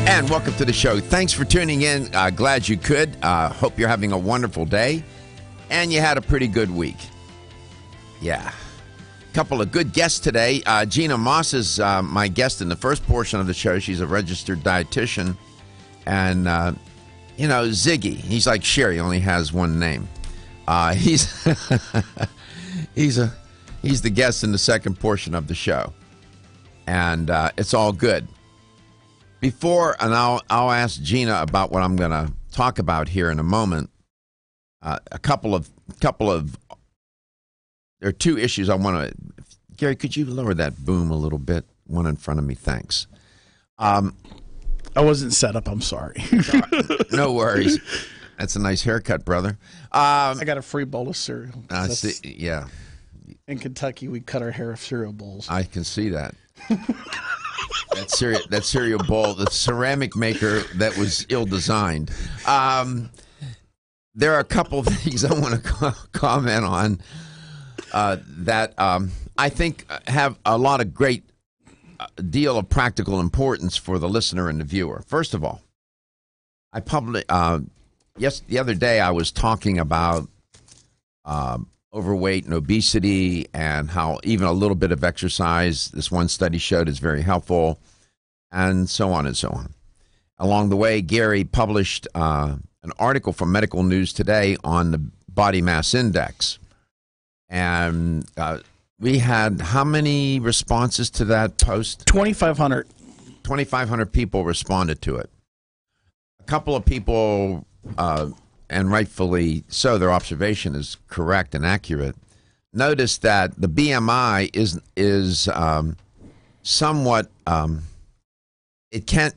And welcome to the show. Thanks for tuning in. Glad you could. Hope you're having a wonderful day. And you had a pretty good week. Yeah. Couple of good guests today. Gina Moss is my guest in the first portion of the show. She's a registered dietitian. And, Ziggy, he's like Sherry, he only has one name. He's the guest in the second portion of the show. And it's all good. And I'll ask Gina about what I'm going to talk about here in a moment. There are two issues I want to. Gary, could you lower that boom a little bit? One in front of me, thanks. I wasn't set up. I'm sorry. No worries. That's a nice haircut, brother. I got a free bowl of cereal. Yeah. In Kentucky, we cut our hair with cereal bowls. I can see that. That cereal bowl, the ceramic maker that was ill-designed. There are a couple of things I want to comment on that I think have a lot of great deal of practical importance for the listener and the viewer. First of all, the other day I was talking about overweight and obesity and how even a little bit of exercise, this one study showed, is very helpful, and so on and so on. Along the way, Gary published an article from Medical News Today on the body mass index. And we had how many responses to that post? 2,500. 2,500 people responded to it. A couple of people, and rightfully so, their observation is correct and accurate, noticed that the BMI is somewhat, it can't,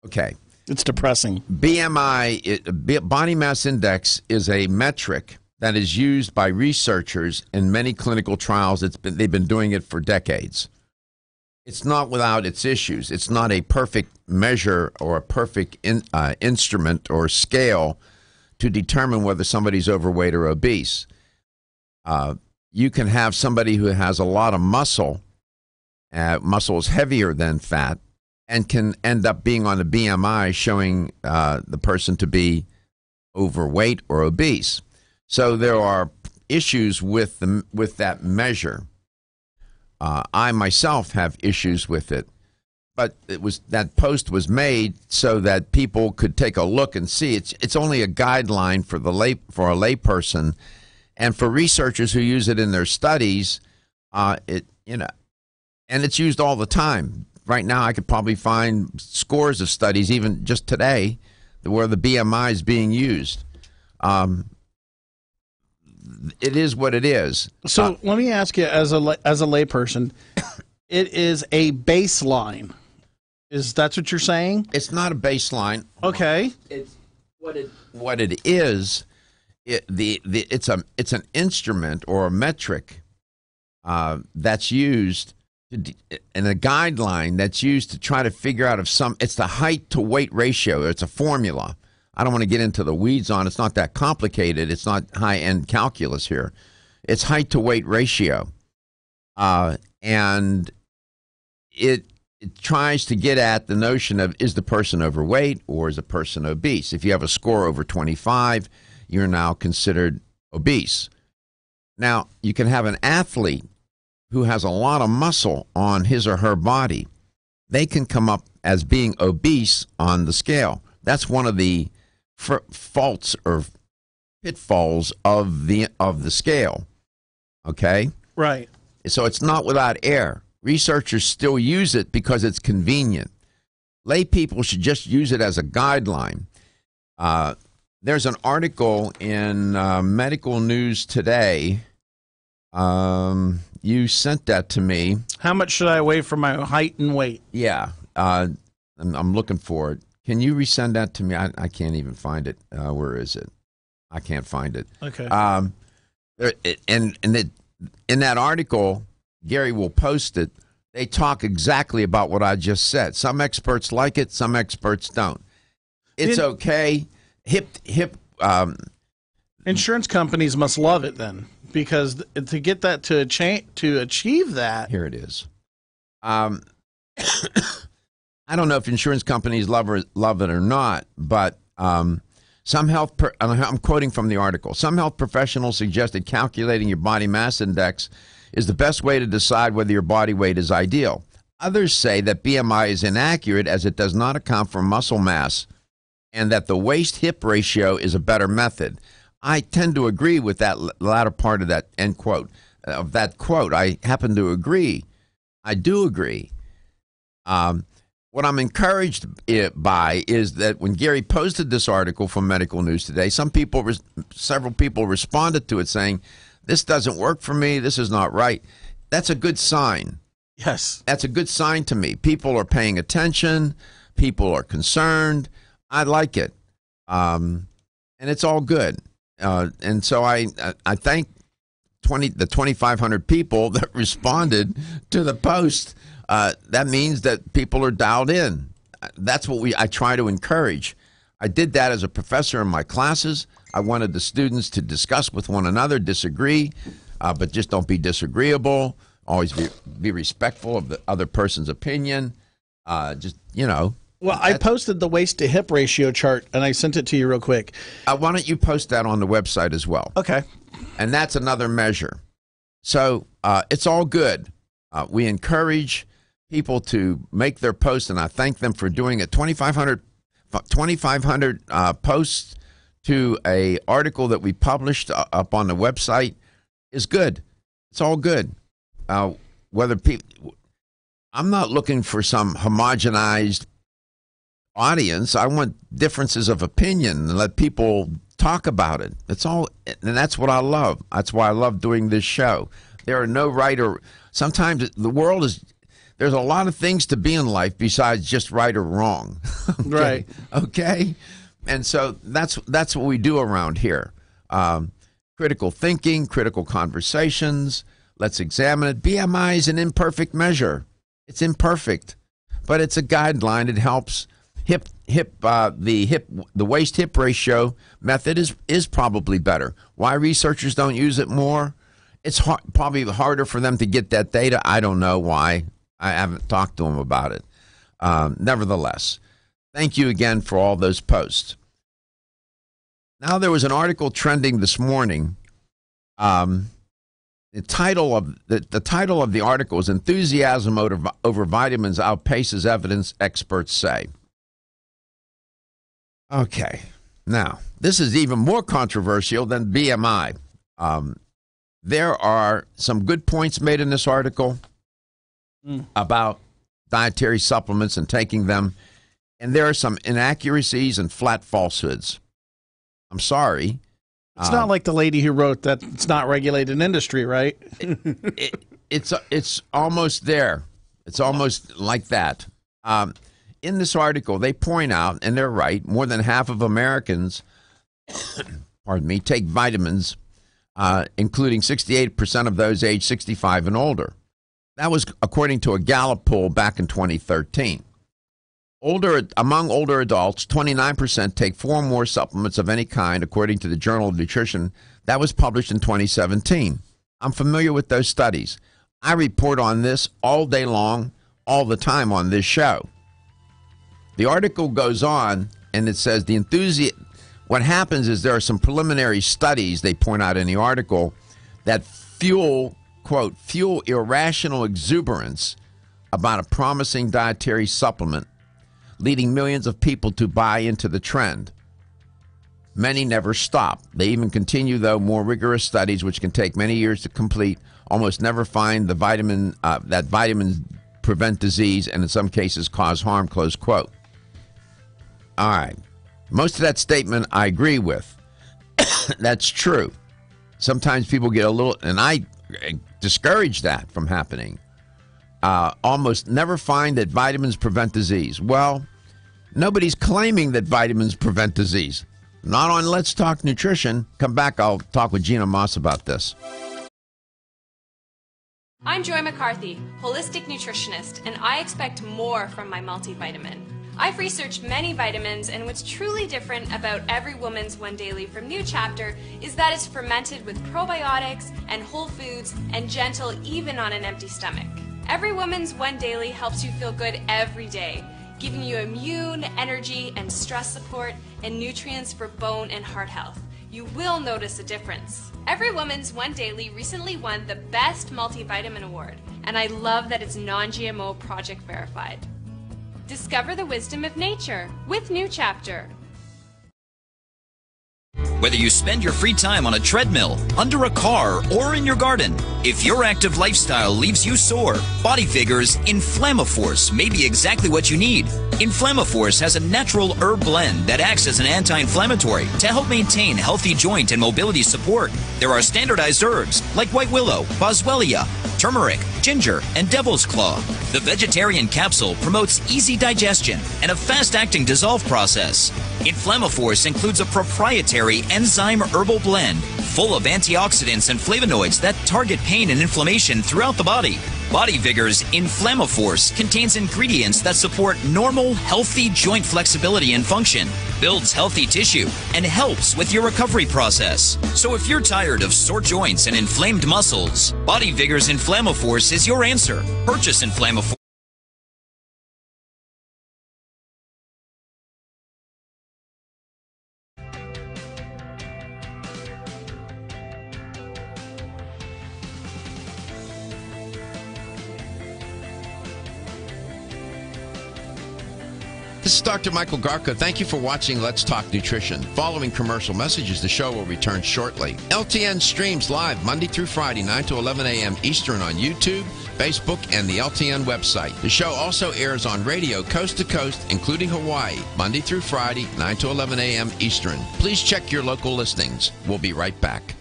okay. It's depressing. BMI, body mass index, is a metric that is used by researchers in many clinical trials. They've been doing it for decades. It's not without its issues. It's not a perfect measure or a perfect instrument or scale to determine whether somebody's overweight or obese. You can have somebody who has a lot of muscle. Muscle is heavier than fat, and can end up being on the BMI showing the person to be overweight or obese. So there are issues with that measure. I myself have issues with it, but that post was made so that people could take a look and see. It's only a guideline for a layperson, and for researchers who use it in their studies, and it's used all the time. Right now, I could probably find scores of studies, even just today, where the BMI is being used. It is what it is. So let me ask you, as a layperson, it is a baseline. That's what you're saying? It's not a baseline. Okay. It's what it is. It's an instrument or a metric that's used and a guideline that's used to try to figure out it's the height to weight ratio. It's a formula. I don't want to get into the weeds on it. It's not that complicated. It's not high-end calculus here. It's height to weight ratio. And it tries to get at the notion of, is the person overweight or is the person obese? If you have a score over 25, you're now considered obese. Now, you can have an athlete who has a lot of muscle on his or her body. They can come up as being obese on the scale. That's one of the faults or pitfalls of the scale. Okay? Right. So it's not without error. Researchers still use it because it's convenient. Lay people should just use it as a guideline. There's an article in Medical News Today. You sent that to me. How much should I weigh for my height and weight? Yeah. I'm looking for it. Can you resend that to me? I can't even find it. Where is it? I can't find it. Okay. In that article, Gary will post it. They talk exactly about what I just said. Some experts like it. Some experts don't. It's okay. Insurance companies must love it then, because to get that to achieve that. Here it is. I don't know if insurance companies love it or not, but some I'm quoting from the article. Some health professionals suggested calculating your body mass index is the best way to decide whether your body weight is ideal. Others say that BMI is inaccurate as it does not account for muscle mass and that the waist-hip ratio is a better method. I tend to agree with that latter part of that end quote. Of that quote, I happen to agree. I do agree. What I'm encouraged by is that when Gary posted this article from Medical News Today, several people responded to it saying, "This doesn't work for me. This is not right." That's a good sign. Yes. That's a good sign to me. People are paying attention. People are concerned. I like it. And it's all good. And so I thank the 2,500 people that responded to the post. That means that people are dialed in. That's what I try to encourage. I did that as a professor in my classes. I wanted the students to discuss with one another, disagree, but just don't be disagreeable. Always be respectful of the other person's opinion. Well, I posted the waist to hip ratio chart and I sent it to you real quick. Why don't you post that on the website as well? Okay. And that's another measure. So it's all good. We encourage people to make their posts, and I thank them for doing it. 2,500 posts to a article that we published up on the website is good. It's all good. I'm not looking for some homogenized audience. I want differences of opinion and let people talk about it. It's all, and that's what I love. That's why I love doing this show. There are no right or, sometimes the world is, there's a lot of things to be in life besides just right or wrong. Okay? Right. Okay. And so that's what we do around here. Critical thinking, critical conversations. Let's examine it. BMI is an imperfect measure. It's imperfect, but it's a guideline. It helps. The waist hip ratio method is probably better. Why researchers don't use it more? It's probably harder for them to get that data. I don't know why. I haven't talked to them about it. Nevertheless, thank you again for all those posts. Now, there was an article trending this morning. The title of the article is "Enthusiasm over Vitamins Outpaces Evidence, Experts Say." Okay, now this is even more controversial than BMI. There are some good points made in this article about dietary supplements and taking them, and there are some inaccuracies and flat falsehoods. I'm sorry. It's not like the lady who wrote that it's not regulated industry, right? It's almost there. It's almost like that. In this article, they point out, and they're right, more than half of Americans, take vitamins, including 68% of those aged 65 and older. That was according to a Gallup poll back in 2013. Among older adults, 29% take 4 or more supplements of any kind, according to the Journal of Nutrition. That was published in 2017. I'm familiar with those studies. I report on this all day long, all the time on this show. The article goes on, and it says what happens is there are some preliminary studies, they point out in the article, that fuel irrational exuberance about a promising dietary supplement, leading millions of people to buy into the trend. Many never stop. They even continue, though more rigorous studies, which can take many years to complete, almost never find that vitamins prevent disease and in some cases cause harm, close quote. All right. Most of that statement I agree with. That's true. Sometimes people get a little, and I discourage that from happening. Almost never find that vitamins prevent disease. Well, nobody's claiming that vitamins prevent disease. Not on Let's Talk Nutrition. Come back, I'll talk with Gina Moss about this. I'm Joy McCarthy, holistic nutritionist, and I expect more from my multivitamin. I've researched many vitamins, and what's truly different about Every Woman's One Daily from New Chapter is that it's fermented with probiotics and whole foods and gentle even on an empty stomach. Every Woman's One Daily helps you feel good every day, giving you immune, energy, and stress support, and nutrients for bone and heart health. You will notice a difference. Every Woman's One Daily recently won the Best Multivitamin Award, and I love that it's non-GMO project verified. Discover the wisdom of nature with New Chapter. Whether you spend your free time on a treadmill, under a car, or in your garden, if your active lifestyle leaves you sore, Body Vigor's Inflammaforce may be exactly what you need. Inflammaforce has a natural herb blend that acts as an anti-inflammatory to help maintain healthy joint and mobility support. There are standardized herbs like white willow, boswellia, turmeric, ginger, and devil's claw. The vegetarian capsule promotes easy digestion and a fast-acting dissolve process. Inflammaforce includes a proprietary enzyme herbal blend full of antioxidants and flavonoids that target pain and inflammation throughout the body. Body Vigor's Inflammaforce contains ingredients that support normal, healthy joint flexibility and function, builds healthy tissue, and helps with your recovery process. So if you're tired of sore joints and inflamed muscles, Body Vigor's Inflammaforce is your answer. Purchase Inflammaforce. This is Dr. Michael Garko. Thank you for watching Let's Talk Nutrition. Following commercial messages, the show will return shortly. LTN streams live Monday through Friday, 9 to 11 a.m. Eastern on YouTube, Facebook, and the LTN website. The show also airs on radio coast to coast, including Hawaii, Monday through Friday, 9 to 11 a.m. Eastern. Please check your local listings. We'll be right back.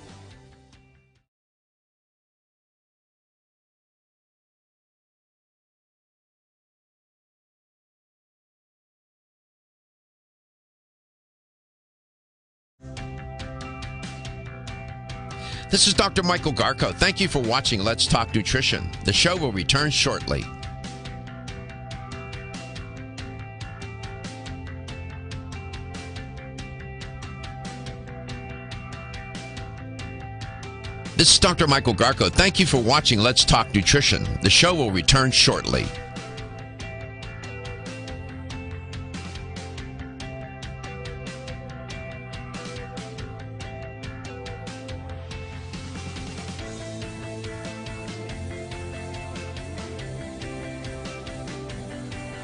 This is Dr. Michael Garko. Thank you for watching Let's Talk Nutrition. The show will return shortly. This is Dr. Michael Garko. Thank you for watching Let's Talk Nutrition. The show will return shortly.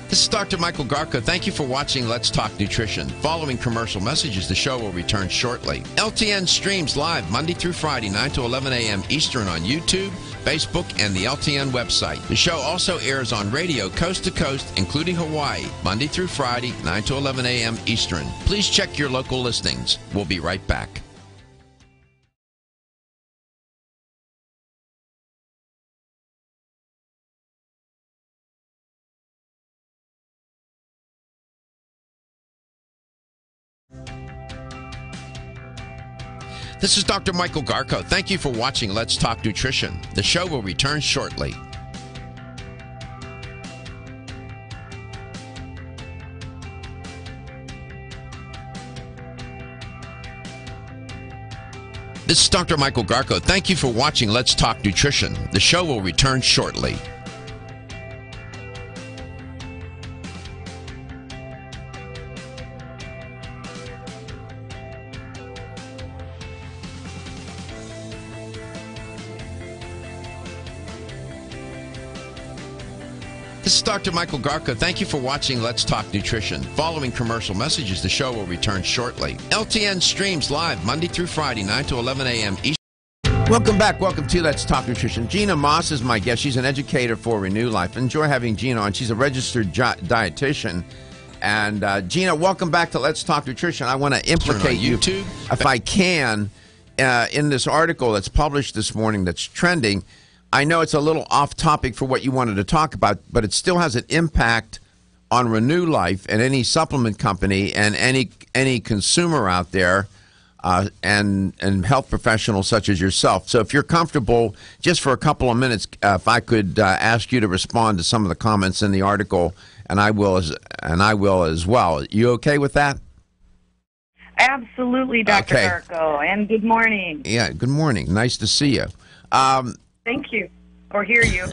This is Dr. Michael Garko. Thank you for watching Let's Talk Nutrition. Following commercial messages, the show will return shortly. LTN streams live Monday through Friday, 9 to 11 a.m. Eastern on YouTube, Facebook, and the LTN website. The show also airs on radio coast to coast, including Hawaii, Monday through Friday, 9 to 11 a.m. Eastern. Please check your local listings. We'll be right back. This is Dr. Michael Garko. Thank you for watching Let's Talk Nutrition. The show will return shortly. This is Dr. Michael Garko. Thank you for watching Let's Talk Nutrition. The show will return shortly. This is Dr. Michael Garko. Thank you for watching Let's Talk Nutrition. Following commercial messages, the show will return shortly. LTN streams live Monday through Friday, 9 to 11 a.m. Eastern. Welcome back. Welcome to Let's Talk Nutrition. Gina Moss is my guest. She's an educator for Renew Life. Enjoy having Gina on. She's a registered dietitian. And Gina, welcome back to Let's Talk Nutrition. I want to implicate you, if I can, in this article that's published this morning that's trending. I know it's a little off topic for what you wanted to talk about, but it still has an impact on Renew Life and any supplement company and any consumer out there and health professionals such as yourself. So if you're comfortable, just for a couple of minutes, if I could ask you to respond to some of the comments in the article, and I will as well. You okay with that? Absolutely, Dr. Garko, and good morning. Yeah, good morning. Nice to see you. Thank you, or hear you.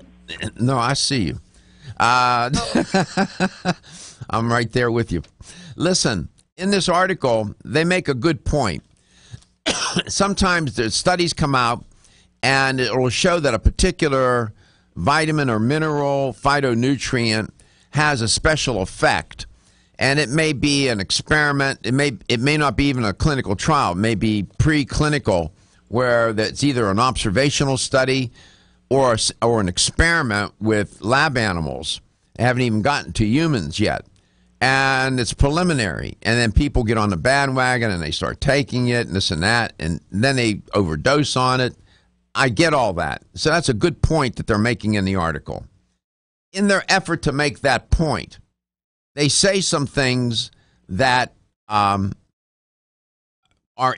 No, I see you. I'm right there with you. Listen, in this article, they make a good point. Sometimes the studies come out and it will show that a particular vitamin or mineral, phytonutrient has a special effect. And it may be an experiment. It may not be even a clinical trial. It may be preclinical, where it's either an observational study or an experiment with lab animals. They haven't even gotten to humans yet. And it's preliminary. And then people get on the bandwagon and they start taking it and this and that. And then they overdose on it. I get all that. So that's a good point that they're making in the article. In their effort to make that point, they say some things that are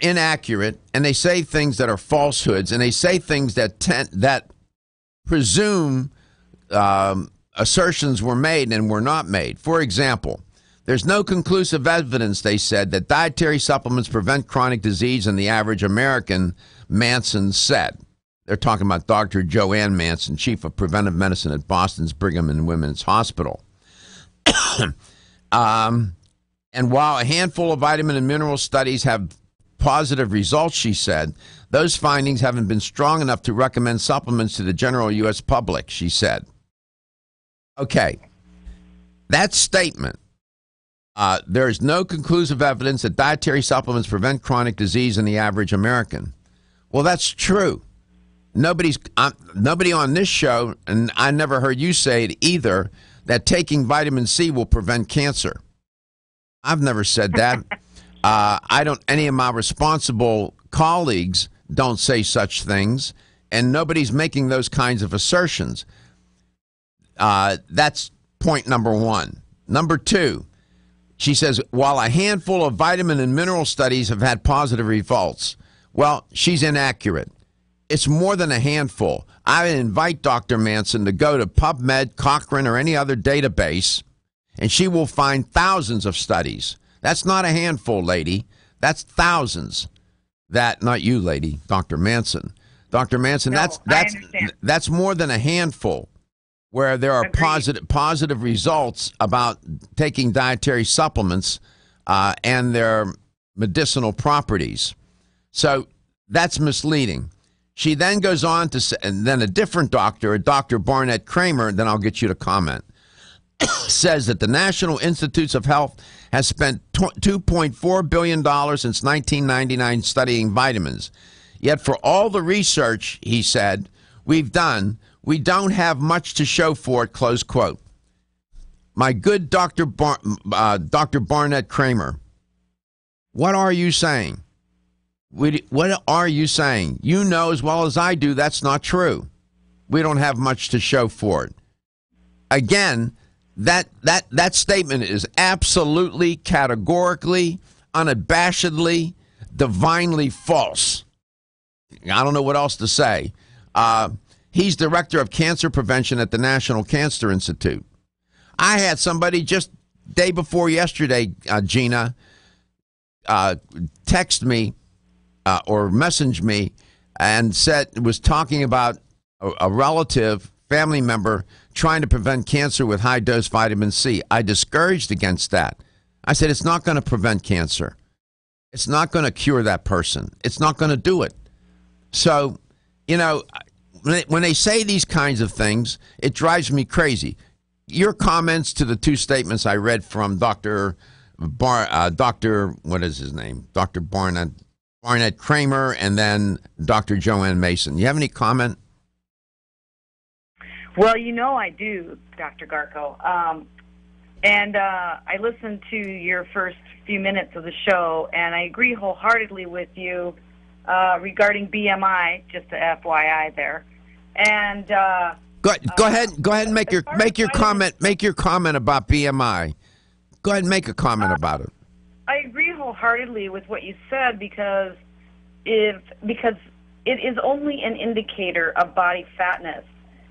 inaccurate, and they say things that are falsehoods, and they say things that presume assertions were made and were not made. For example, there's no conclusive evidence, they said, that dietary supplements prevent chronic disease in the average American, Manson said. They're talking about Dr. Joanne Manson, chief of preventive medicine at Boston's Brigham and Women's Hospital. And while a handful of vitamin and mineral studies have positive results, she said, those findings haven't been strong enough to recommend supplements to the general U.S. public, she said. Okay, that statement, there is no conclusive evidence that dietary supplements prevent chronic disease in the average American. Well, that's true. Nobody on this show, and I never heard you say it either, that taking vitamin C will prevent cancer. I've never said that. Any of my responsible colleagues don't say such things, and nobody's making those kinds of assertions. That's point number one. Number two, she says, while a handful of vitamin and mineral studies have had positive results, well, she's inaccurate. It's more than a handful. I invite Dr. Manson to go to PubMed, Cochrane, or any other database, and she will find thousands of studies. That's not a handful, lady. That's thousands. Not you, lady, Dr. Manson. Dr. Manson, No, that's more than a handful where there are positive results about taking dietary supplements and their medicinal properties. So that's misleading. She then goes on to say, and then a different doctor, Dr. Barnett Kramer, then I'll get you to comment, says that the National Institutes of Health has spent $2.4 billion since 1999 studying vitamins. Yet for all the research, he said, we've done, we don't have much to show for it, close quote. My good Dr. Barnett Kramer, what are you saying? What are you saying? You know as well as I do that's not true. We don't have much to show for it. Again, that statement is absolutely, categorically, unabashedly, divinely false. I don't know what else to say. He's director of cancer prevention at the National Cancer Institute. I had somebody just day before yesterday, Gina, text me or message me and was talking about a relative, family member, trying to prevent cancer with high-dose vitamin C. I discouraged against that. I said, it's not going to prevent cancer. It's not going to cure that person. It's not going to do it. So, when they say these kinds of things, it drives me crazy. Your comments to the two statements I read from Dr. What is his name? Dr. Barnett Kramer, and then Dr. Joanne Mason. You have any comment? Well, I do, Dr. Garko. And I listened to your first few minutes of the show, and I agree wholeheartedly with you regarding BMI, just a FYI there. And go ahead and make your comment about BMI. Go ahead and make a comment about it. I agree wholeheartedly with what you said because it is only an indicator of body fatness.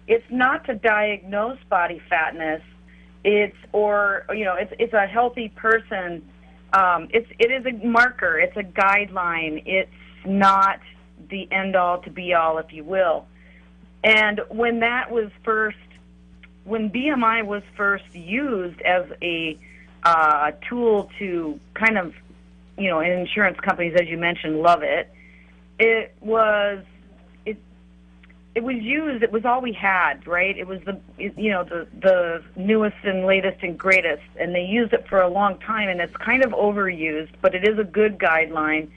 It's not to diagnose body fatness. It's a healthy person. It is a marker. It's a guideline. It's not the end all to be all, if you will. And when BMI was first used as a tool to kind of, and insurance companies, as you mentioned, love it. It was used. It was all we had, right? It was the newest and latest and greatest, and they used it for a long time. And it's kind of overused, but it is a good guideline.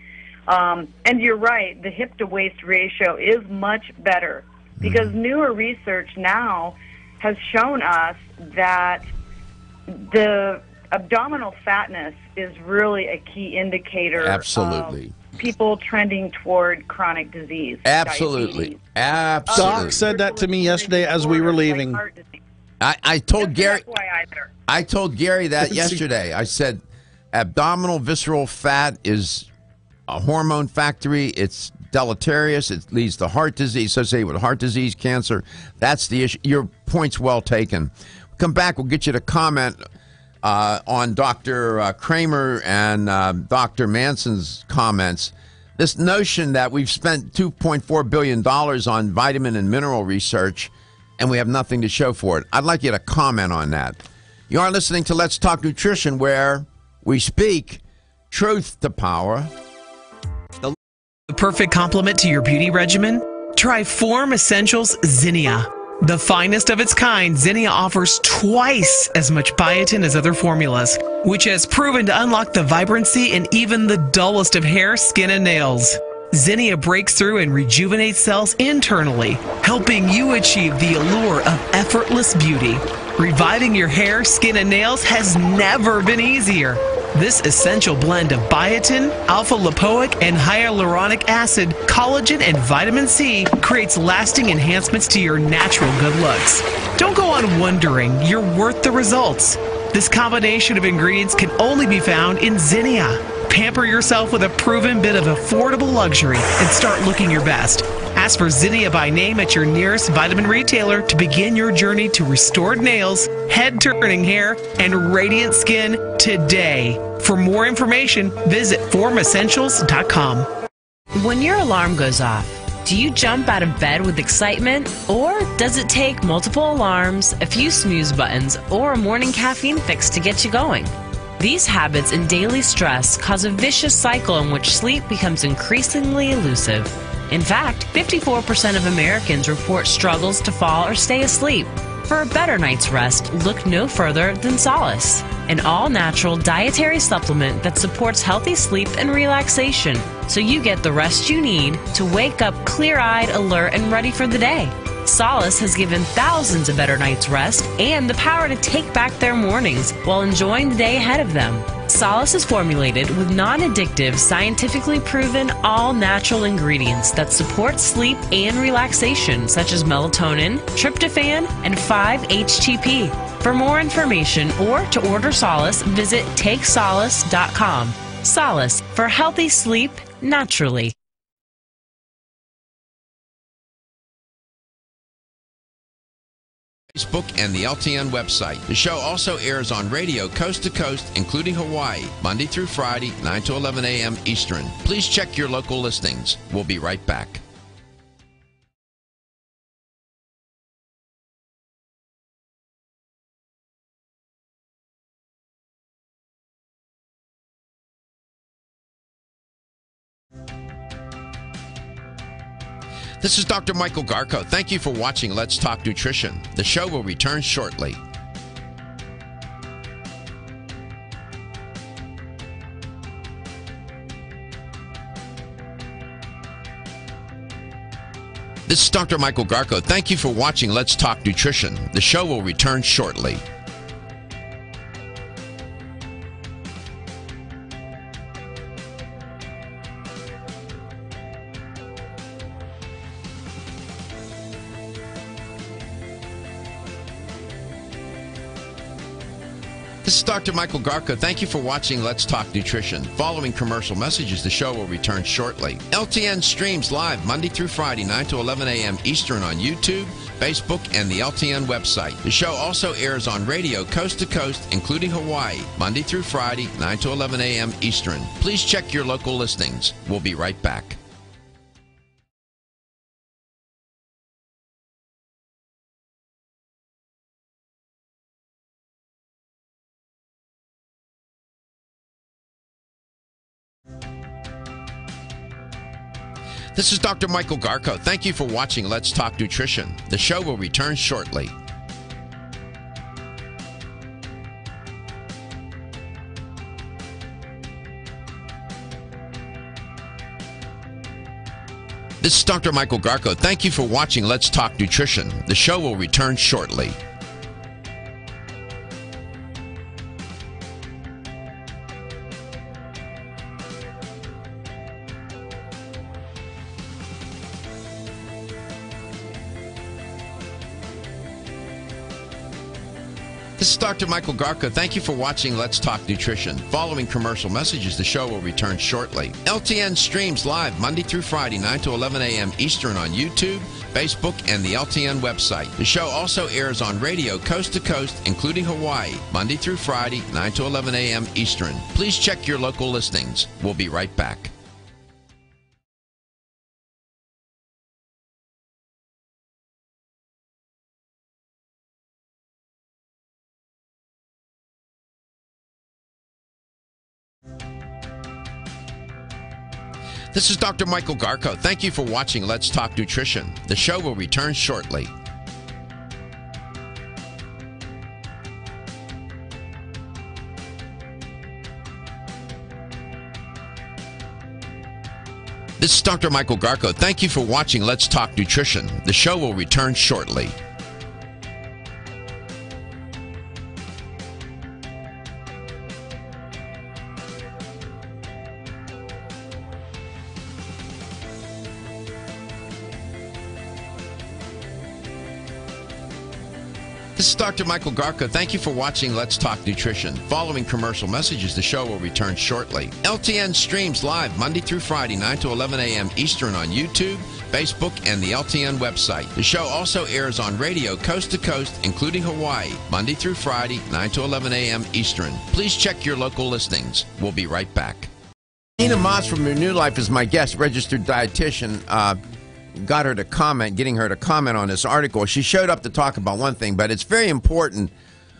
And you're right, the hip to waist ratio is much better because newer research now has shown us that the abdominal fatness is really a key indicator. Absolutely. Of people trending toward chronic disease. Absolutely. Diabetes. Absolutely. Doc said that to me yesterday as we were leaving. Like heart disease. I told Gary. That's why I told Gary that yesterday. I said, abdominal visceral fat is a hormone factory. It's deleterious. It leads to heart disease, associated with heart disease, cancer. That's the issue. Your point's well taken. Come back. We'll get you to comment on Dr. Kramer and Dr. Manson's comments. This notion that we've spent $2.4 billion on vitamin and mineral research and we have nothing to show for it. I'd like you to comment on that. You are listening to Let's Talk Nutrition, where we speak truth to power. The perfect complement to your beauty regimen? Try Form Essentials Zinnia. The finest of its kind, Zinnia offers twice as much biotin as other formulas, which has proven to unlock the vibrancy in even the dullest of hair, skin, and nails. Zinnia breaks through and rejuvenates cells internally, helping you achieve the allure of effortless beauty. Reviving your hair, skin, and nails has never been easier. This essential blend of biotin, alpha-lipoic, and hyaluronic acid, collagen, and vitamin C creates lasting enhancements to your natural good looks. Don't go on wondering. You're worth the results. This combination of ingredients can only be found in Zinnia. Pamper yourself with a proven bit of affordable luxury and start looking your best. Ask for Zinnia by name at your nearest vitamin retailer to begin your journey to restored nails, head-turning hair, and radiant skin today. For more information, visit formessentials.com. When your alarm goes off, do you jump out of bed with excitement? Or does it take multiple alarms, a few snooze buttons, or a morning caffeine fix to get you going? These habits and daily stress cause a vicious cycle in which sleep becomes increasingly elusive. In fact, 54% of Americans report struggles to fall or stay asleep. For a better night's rest, look no further than Solace, an all-natural dietary supplement that supports healthy sleep and relaxation, so you get the rest you need to wake up clear-eyed, alert, and ready for the day. Solace has given thousands a better night's rest and the power to take back their mornings while enjoying the day ahead of them. Solace is formulated with non-addictive, scientifically proven, all-natural ingredients that support sleep and relaxation, such as melatonin, tryptophan, and 5-HTP. For more information or to order Solace, visit takesolace.com. Solace, for healthy sleep naturally. Facebook and the LTN website. The show also airs on radio coast to coast, including Hawaii, Monday through Friday, 9 to 11 a.m. Eastern. Please check your local listings. We'll be right back. This is Dr. Michael Garko. Thank you for watching Let's Talk Nutrition. The show will return shortly. This is Dr. Michael Garko. Thank you for watching Let's Talk Nutrition. The show will return shortly. This is Dr. Michael Garko. Thank you for watching Let's Talk Nutrition. Following commercial messages, the show will return shortly. LTN streams live Monday through Friday, 9 to 11 a.m. Eastern on YouTube, Facebook, and the LTN website. The show also airs on radio coast to coast, including Hawaii, Monday through Friday, 9 to 11 a.m. Eastern. Please check your local listings. We'll be right back. This is Dr. Michael Garko. Thank you for watching Let's Talk Nutrition. The show will return shortly. This is Dr. Michael Garko. Thank you for watching Let's Talk Nutrition. The show will return shortly. This is Dr. Michael Garko. Thank you for watching Let's Talk Nutrition. Following commercial messages, the show will return shortly. LTN streams live Monday through Friday, 9 to 11 a.m. Eastern on YouTube, Facebook, and the LTN website. The show also airs on radio coast to coast, including Hawaii, Monday through Friday, 9 to 11 a.m. Eastern. Please check your local listings. We'll be right back. This is Dr. Michael Garko. Thank you for watching Let's Talk Nutrition. The show will return shortly. This is Dr. Michael Garko. Thank you for watching Let's Talk Nutrition. The show will return shortly. This is Dr. Michael Garko. Thank you for watching Let's Talk Nutrition. Following commercial messages, the show will return shortly. LTN streams live Monday through Friday, 9 to 11 a.m. Eastern on YouTube, Facebook, and the LTN website. The show also airs on radio coast to coast, including Hawaii, Monday through Friday, 9 to 11 a.m. Eastern. Please check your local listings. We'll be right back. Nina Moss from Renew Life is my guest, registered dietitian. Getting her to comment on this article. She showed up to talk about one thing, but it's very important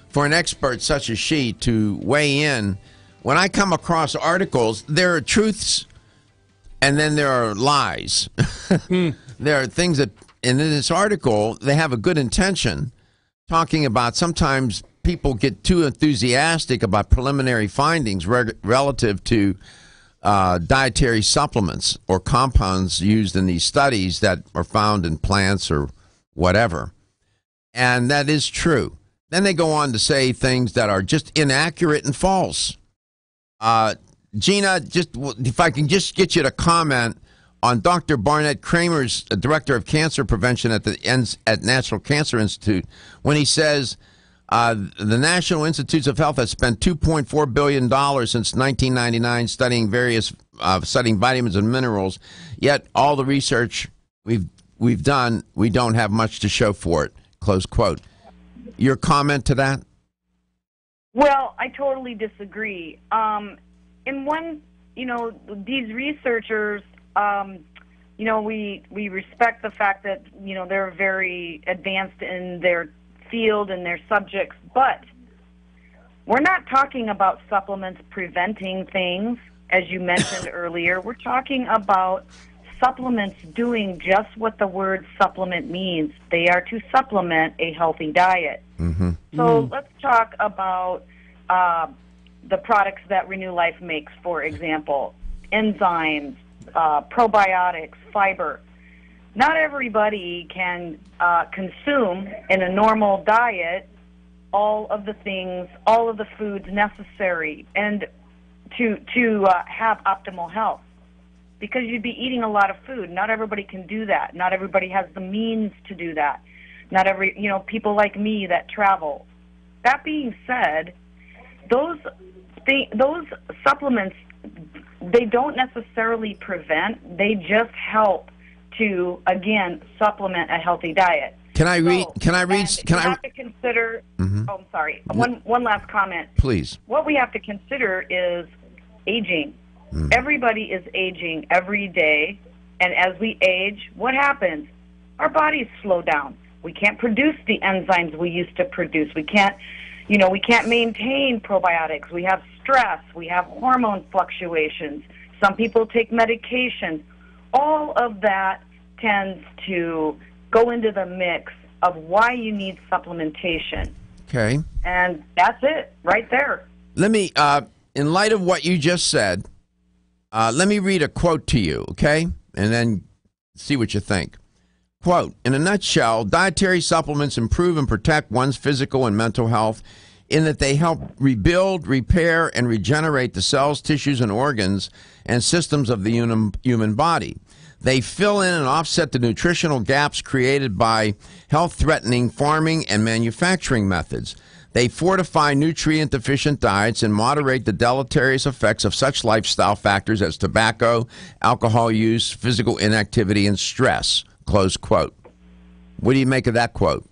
for an expert such as she to weigh in. When I come across articles, there are truths and then there are lies. There are things that, and in this article, they have a good intention, talking about sometimes people get too enthusiastic about preliminary findings relative to dietary supplements or compounds used in these studies that are found in plants or whatever. And that is true. Then they go on to say things that are just inaccurate and false. Gina, just if I can just get you to comment on Dr. Barnett Kramer's director of cancer prevention at National Cancer Institute, when he says the National Institutes of Health has spent $2.4 billion since 1999 studying vitamins and minerals, yet all the research we've done, we don't have much to show for it, close quote. Your comment to that? Well, I totally disagree. These researchers, we respect the fact that, they're very advanced in their field and their subjects, but we're not talking about supplements preventing things, as you mentioned earlier. We're talking about supplements doing just what the word supplement means. They are to supplement a healthy diet. Mm-hmm. So let's talk about the products that Renew Life makes, for example, enzymes, probiotics, fiber. Not everybody can consume in a normal diet all of the things, all of the foods necessary, and to have optimal health, because you'd be eating a lot of food. Not everybody can do that. Not everybody has the means to do that. Not people like me that travel. That being said, those supplements, they don't necessarily prevent. They just help to, again, supplement a healthy diet. Can I read? Have to consider. Mm-hmm. Oh, I'm sorry. One last comment, please. What we have to consider is aging. Mm. Everybody is aging every day, and as we age, what happens? Our bodies slow down. We can't produce the enzymes we used to produce. We can't maintain probiotics. We have stress. We have hormone fluctuations. Some people take medication. all of that tends to go into the mix of why you need supplementation. Okay. And that's it right there. Let me, in light of what you just said, let me read a quote to you, okay? And then see what you think. Quote, in a nutshell, dietary supplements improve and protect one's physical and mental health in that they help rebuild, repair, and regenerate the cells, tissues, and organs and systems of the human body. They fill in and offset the nutritional gaps created by health-threatening farming and manufacturing methods. They fortify nutrient-deficient diets and moderate the deleterious effects of such lifestyle factors as tobacco, alcohol use, physical inactivity, and stress. Close quote. What do you make of that quote?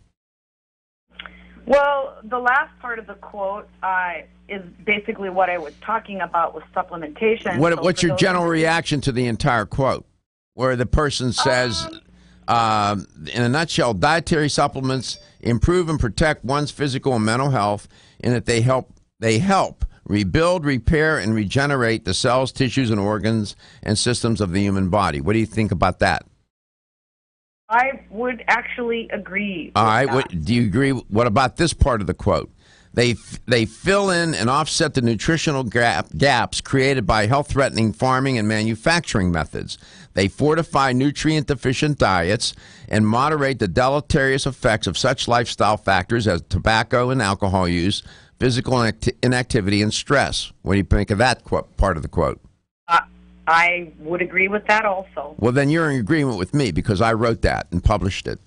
Well, the last part of the quote is basically what I was talking about with supplementation. What's your general reaction to the entire quote, where the person says, in a nutshell, dietary supplements improve and protect one's physical and mental health in that they help rebuild, repair, and regenerate the cells, tissues, and organs and systems of the human body. What do you think about that? I would actually agree. All right. Do you agree? What about this part of the quote? They fill in and offset the nutritional gaps created by health-threatening farming and manufacturing methods. They fortify nutrient-deficient diets and moderate the deleterious effects of such lifestyle factors as tobacco and alcohol use, physical inactivity, and stress. What do you think of that part of the quote? I would agree with that also. Well, then you're in agreement with me because I wrote that and published it.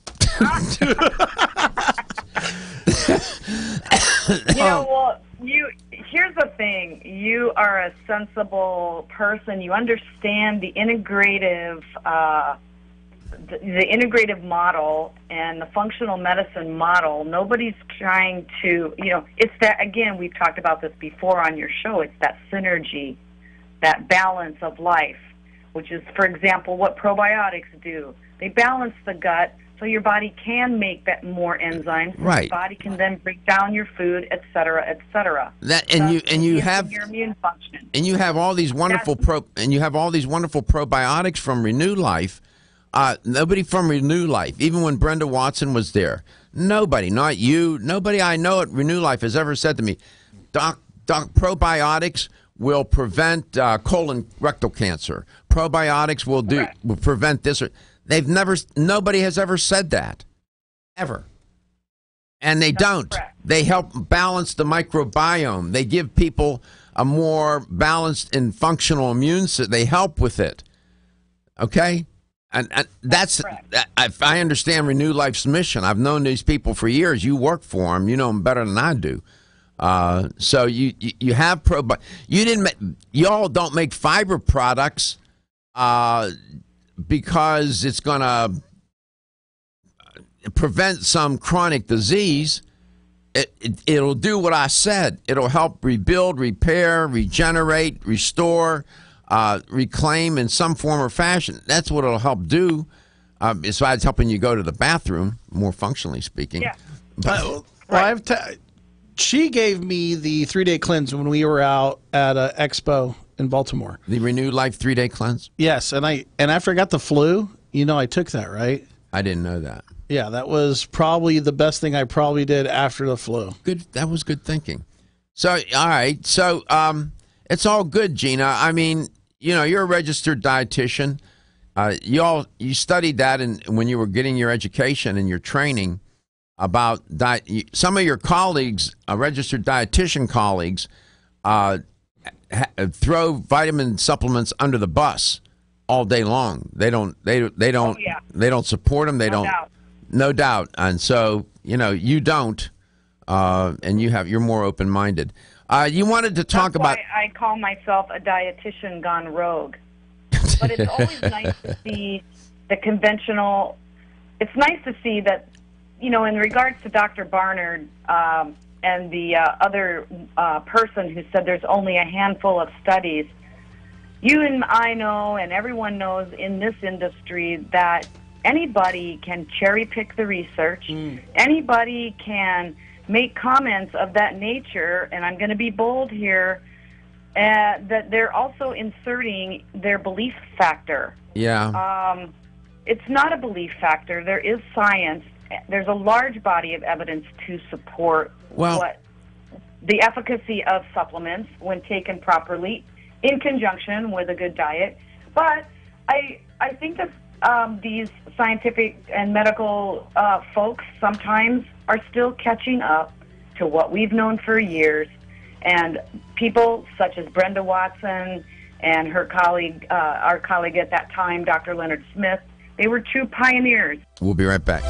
Here's the thing. You are a sensible person. You understand the integrative model and the functional medicine model. Nobody's trying to, it's that, again, we've talked about this before on your show. It's that synergy, that balance of life, which is, for example, what probiotics do. They balance the gut so your body can make that more enzymes. Right. Your body can then break down your food, et cetera, et cetera. You have your immune function. And you have all these wonderful probiotics from Renew Life. Nobody from Renew Life, even when Brenda Watson was there, nobody, not you, nobody I know at Renew Life has ever said to me, Doc, probiotics will prevent colon rectal cancer. Probiotics will prevent this. Nobody has ever said that, ever. And they don't. Correct. They help balance the microbiome. They give people a more balanced and functional immune system. They help with it. Okay? And that's I understand Renew Life's mission. I've known these people for years. You work for them. You know them better than I do. So you have you all don't make fiber products because it's going to prevent some chronic disease. It'll do what I said. It'll help rebuild, repair, regenerate, restore, reclaim in some form or fashion. That's what it'll help do. Besides helping you go to the bathroom, more functionally speaking. Yeah. She gave me the 3-day cleanse when we were out at an expo in Baltimore. The Renew Life 3-day cleanse? Yes, and after I got the flu, I took that, right? I didn't know that. Yeah, that was probably the best thing I probably did after the flu. Good. That was good thinking. So, all right. So, it's all good, Gina. I mean, you're a registered dietitian. You studied that when you were getting your education and your training about diet. Some of your colleagues, registered dietitian colleagues, throw vitamin supplements under the bus all day long. They don't support them. No doubt. And so, you don't, and you're more open-minded. You wanted to talk about. I call myself a dietitian gone rogue. But it's always nice to see the conventional. It's nice to see that, in regards to Dr. Barnard and the other person who said there's only a handful of studies, you and I know, and everyone knows in this industry, that anybody can cherry pick the research. Anybody can make comments of that nature, and I'm going to be bold here. that they're also inserting their belief factor. Yeah. It's not a belief factor. There is science. There's a large body of evidence to support the efficacy of supplements when taken properly in conjunction with a good diet. But I think that these scientific and medical folks sometimes are still catching up to what we've known for years. And people such as Brenda Watson and her colleague, our colleague at that time, Dr. Leonard Smith, they were true pioneers. We'll be right back.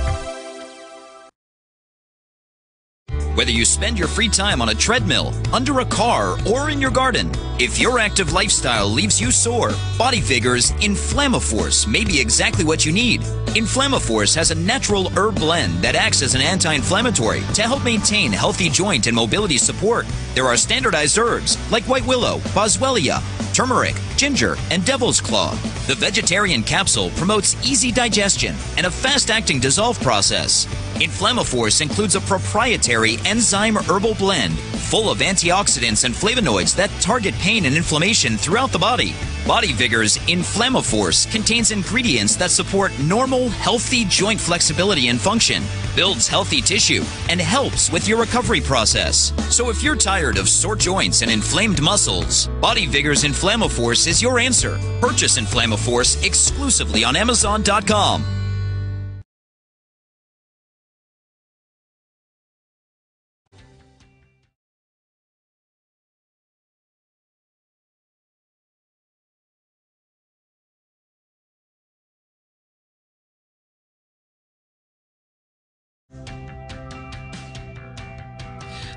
Whether you spend your free time on a treadmill, under a car, or in your garden, if your active lifestyle leaves you sore, Body Vigor's Inflammaforce may be exactly what you need. Inflammaforce has a natural herb blend that acts as an anti-inflammatory to help maintain healthy joint and mobility support. There are standardized herbs like white willow, boswellia, turmeric, ginger, and devil's claw. The vegetarian capsule promotes easy digestion and a fast-acting dissolve process. Inflammaforce includes a proprietary enzyme herbal blend full of antioxidants and flavonoids that target pain and inflammation throughout the body. Body Vigor's Inflammaforce contains ingredients that support normal, healthy joint flexibility and function, builds healthy tissue, and helps with your recovery process. So if you're tired of sore joints and inflamed muscles, Body Vigor's Inflammaforce is your answer. Purchase Inflammaforce exclusively on Amazon.com.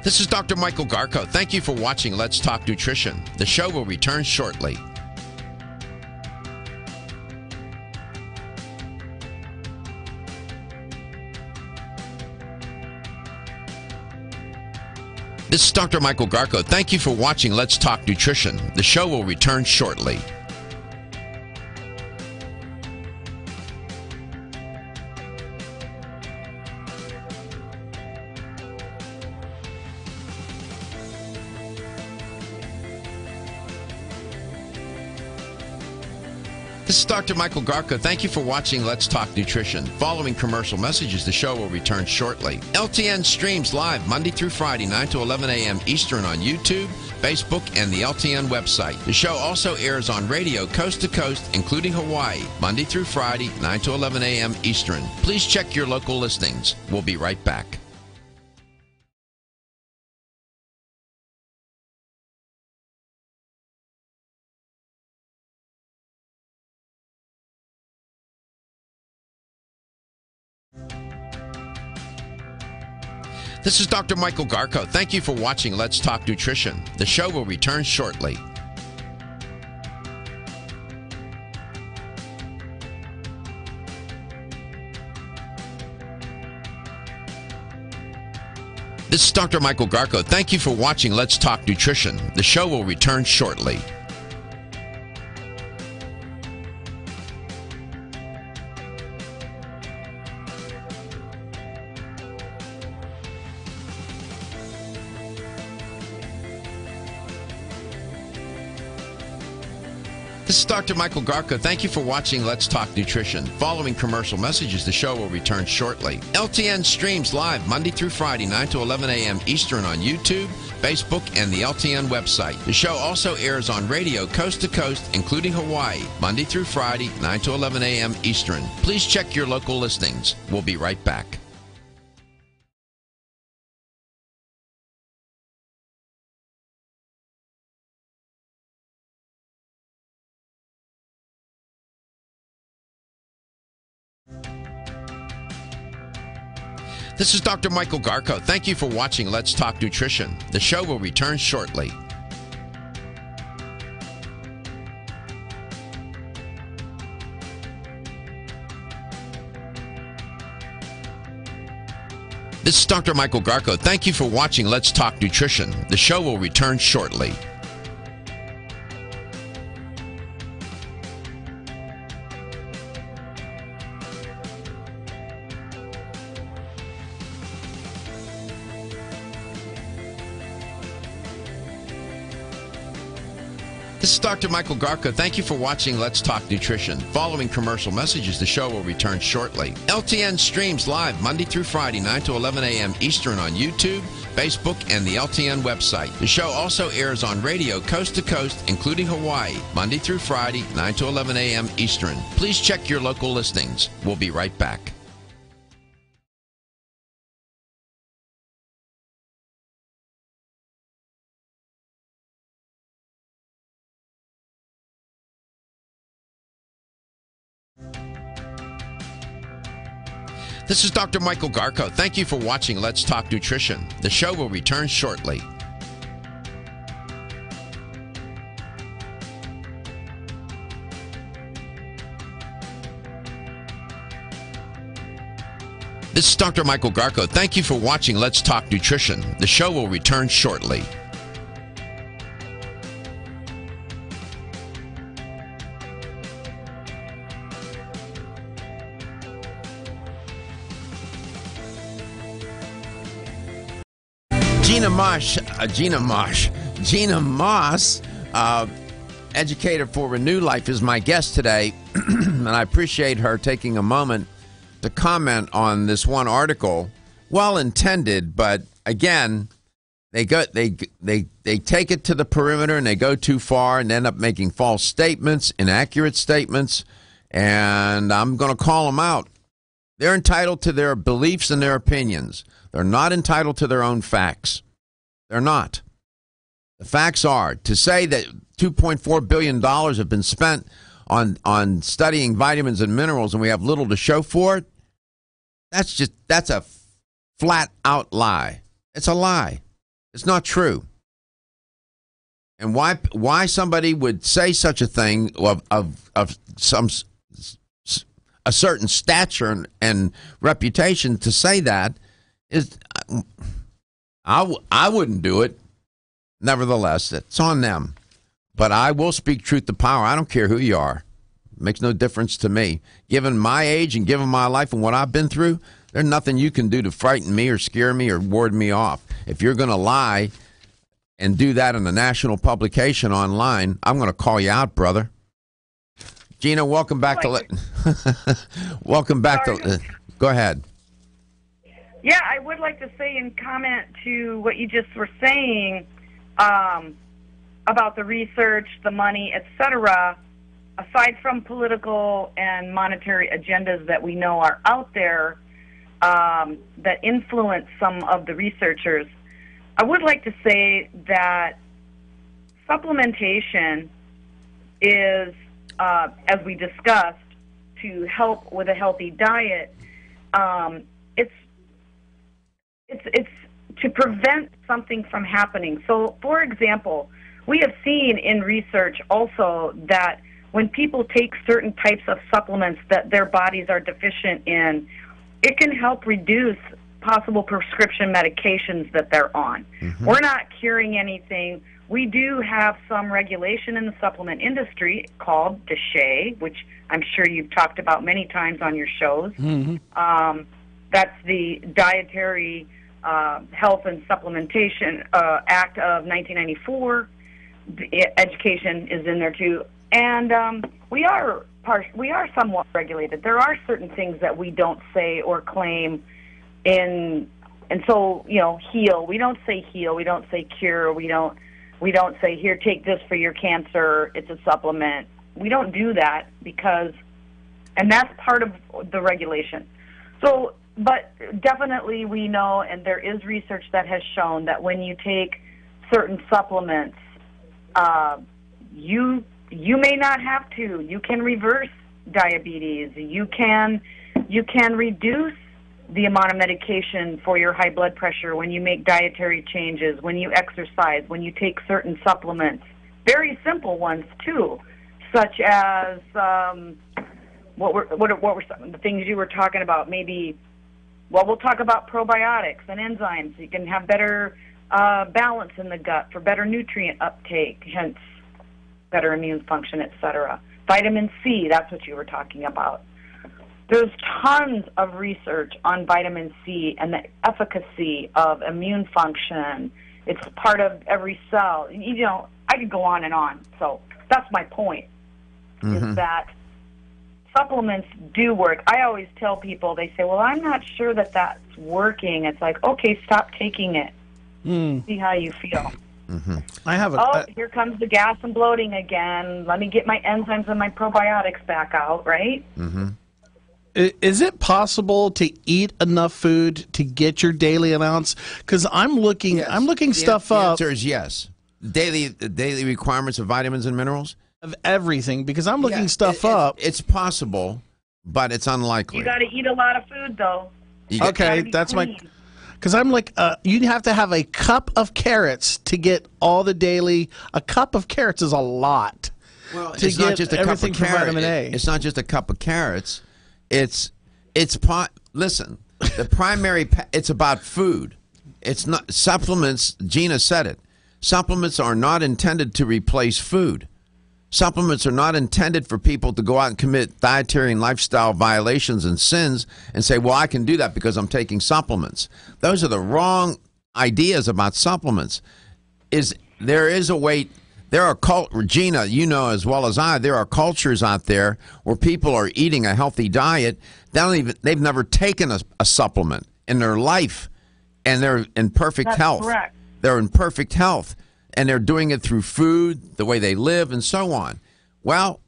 This is Dr. Michael Garko. Thank you for watching Let's Talk Nutrition. The show will return shortly. This is Dr. Michael Garko. Thank you for watching Let's Talk Nutrition. The show will return shortly. This is Dr. Michael Garko. Thank you for watching Let's Talk Nutrition. Following commercial messages, the show will return shortly. LTN streams live Monday through Friday, 9 to 11 a.m. Eastern on YouTube, Facebook, and the LTN website. The show also airs on radio coast to coast, including Hawaii, Monday through Friday, 9 to 11 a.m. Eastern. Please check your local listings. We'll be right back. This is Dr. Michael Garko. Thank you for watching Let's Talk Nutrition. The show will return shortly. This is Dr. Michael Garko. Thank you for watching Let's Talk Nutrition. The show will return shortly. This is Dr. Michael Garko. Thank you for watching Let's Talk Nutrition. Following commercial messages, the show will return shortly. LTN streams live Monday through Friday, 9 to 11 a.m. Eastern on YouTube, Facebook, and the LTN website. The show also airs on radio coast to coast, including Hawaii, Monday through Friday, 9 to 11 a.m. Eastern. Please check your local listings. We'll be right back. This is Dr. Michael Garko. Thank you for watching Let's Talk Nutrition. The show will return shortly. This is Dr. Michael Garko. Thank you for watching Let's Talk Nutrition. The show will return shortly. This is Dr. Michael Garko. Thank you for watching Let's Talk Nutrition. Following commercial messages, the show will return shortly. LTN streams live Monday through Friday, 9 to 11 a.m. Eastern on YouTube, Facebook, and the LTN website. The show also airs on radio coast to coast, including Hawaii, Monday through Friday, 9 to 11 a.m. Eastern. Please check your local listings. We'll be right back. This is Dr. Michael Garko. Thank you for watching Let's Talk Nutrition. The show will return shortly. This is Dr. Michael Garko. Thank you for watching Let's Talk Nutrition. The show will return shortly. Gina Moss, educator for Renew Life, is my guest today, and I appreciate her taking a moment to comment on this one article. Well intended, but again, they take it to the perimeter and they go too far and end up making false statements, inaccurate statements, and I'm going to call them out. They're entitled to their beliefs and their opinions. They're not entitled to their own facts. They're not. The facts are, to say that $2.4 billion have been spent on studying vitamins and minerals and we have little to show for it, that's a flat out lie. It's a lie. It's not true. And why somebody would say such a thing of some a certain stature and reputation to say that is, I wouldn't do it. Nevertheless, it's on them. But I will speak truth to power. I don't care who you are. It makes no difference to me. Given my age and given my life and what I've been through, there's nothing you can do to frighten me or scare me or ward me off. If you're going to lie and do that in a national publication online, I'm going to call you out, brother. Gina, welcome back welcome back to. Go ahead. Yeah, I would like to say in comment to what you just were saying about the research, the money, etc. Aside from political and monetary agendas that we know are out there that influence some of the researchers, I would like to say that supplementation is, as we discussed, to help with a healthy diet. It's to prevent something from happening. So, for example, we have seen in research also that when people take certain types of supplements that their bodies are deficient in, it can help reduce possible prescription medications that they're on. Mm-hmm. We're not curing anything. We do have some regulation in the supplement industry called DSHEA, which I'm sure you've talked about many times on your shows. Mm-hmm. That's the Dietary Health and Supplementation Act of 1994. The education is in there too, and we are somewhat regulated. There are certain things that we don't say or claim and so heal. We don't say heal. We don't say cure. We don't say here, take this for your cancer. It's a supplement. We don't do that and that's part of the regulation. So. But definitely we know, and there is research that has shown that when you take certain supplements, you may not have to. You can reverse diabetes. You can reduce the amount of medication for your high blood pressure when you make dietary changes, when you exercise, when you take certain supplements. Very simple ones too, such as what were some of the things you were talking about? Maybe. Well, we'll talk about probiotics and enzymes. You can have better balance in the gut for better nutrient uptake, hence better immune function, etc. Vitamin C, that's what you were talking about. There's tons of research on vitamin C and the efficacy of immune function. It's part of every cell. I could go on and on. So That's my point, is that supplements do work. I always tell people, they say, well, I'm not sure that that's working. It's like, okay, stop taking it. See how you feel. I have here comes the gas and bloating again. Let me get my enzymes and my probiotics back out, right? Is it possible to eat enough food to get your daily amounts? Because I'm looking stuff up. The answer is yes. Daily requirements of vitamins and minerals? Of everything, because I'm looking stuff up. It's possible, but it's unlikely. You got to eat a lot of food, though. Okay, that's clean. Because I'm like, you'd have to have a cup of carrots to get all the daily. A cup of carrots is a lot. Well, it's not just a cup of carrots. It's not just a cup of carrots. Listen, the primary. It's about food. It's not supplements. Gina said it. Supplements are not intended to replace food. Supplements are not intended for people to go out and commit dietary and lifestyle violations and sins and say, well, I can do that because I'm taking supplements. Those are the wrong ideas about supplements. There is a way. There are Regina, you know as well as I, there are cultures out there where people are eating a healthy diet. They've never taken a supplement in their life, and they're in perfect health. Correct. They're in perfect health. And they're doing it through food, the way they live, and so on. Well,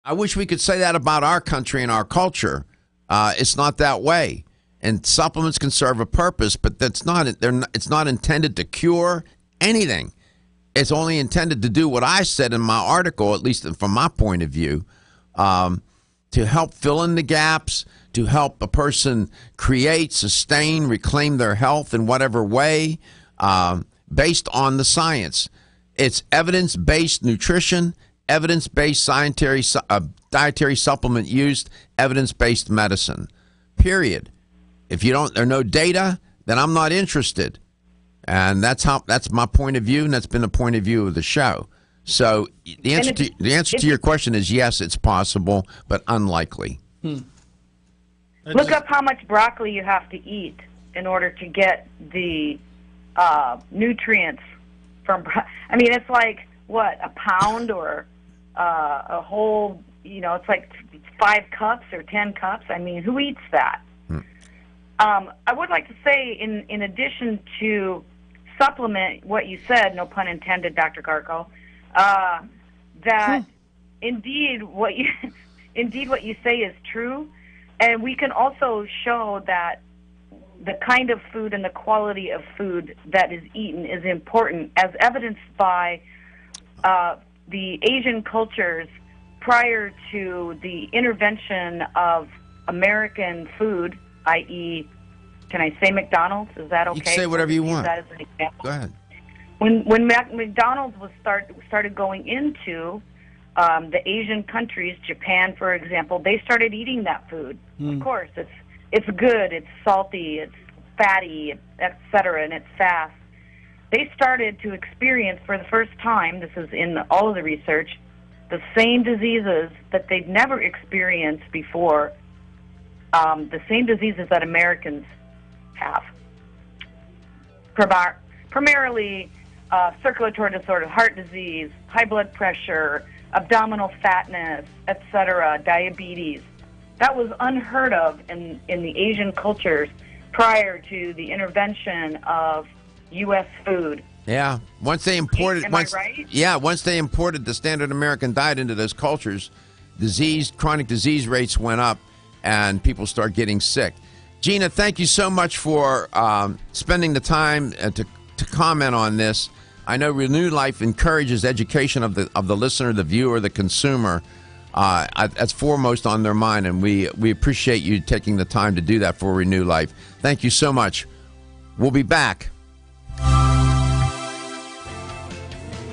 I wish we could say that about our country and our culture. It's not that way. And supplements can serve a purpose, but it's not intended to cure anything. It's only intended to do what I said in my article, at least from my point of view, to help fill in the gaps, to help a person create, sustain, reclaim their health in whatever way, based on the science. It's evidence-based nutrition, evidence-based dietary supplement use, evidence-based medicine. Period. If there are no data, then I'm not interested. And that's my point of view, and that's been the point of view of the show. So the answer to your question is yes, it's possible, but unlikely. Look up how much broccoli you have to eat in order to get the nutrients from. I mean, it's like what, a pound or a whole. It's like 5 cups or 10 cups. I mean, who eats that? I would like to say, in addition to supplement what you said, no pun intended, Dr. Garko, that indeed what you say is true, and we can also show that the kind of food and the quality of food that is eaten is important, as evidenced by the Asian cultures prior to the intervention of American food, i.e., can I say McDonald's? Is that okay? You can say whatever you want. That as an example. Go ahead. When McDonald's was started going into the Asian countries, Japan, for example, they started eating that food. Of course, it's good, it's salty, it's fatty, etc., and it's fast. They started to experience for the first time, this is in all of the research, the same diseases that they'd never experienced before, the same diseases that Americans have. Primarily circulatory disorder, heart disease, high blood pressure, abdominal fatness, etc., diabetes. That was unheard of in the Asian cultures prior to the intervention of U.S. food. Yeah, once they imported, Am I right? Yeah, once they imported the standard American diet into those cultures, chronic disease rates went up, and people start getting sick. Gina, thank you so much for spending the time to comment on this. I know Renew Life encourages education of the listener, the viewer, the consumer. That's foremost on their mind, and we appreciate you taking the time to do that for Renew Life. Thank you so much. We'll be back.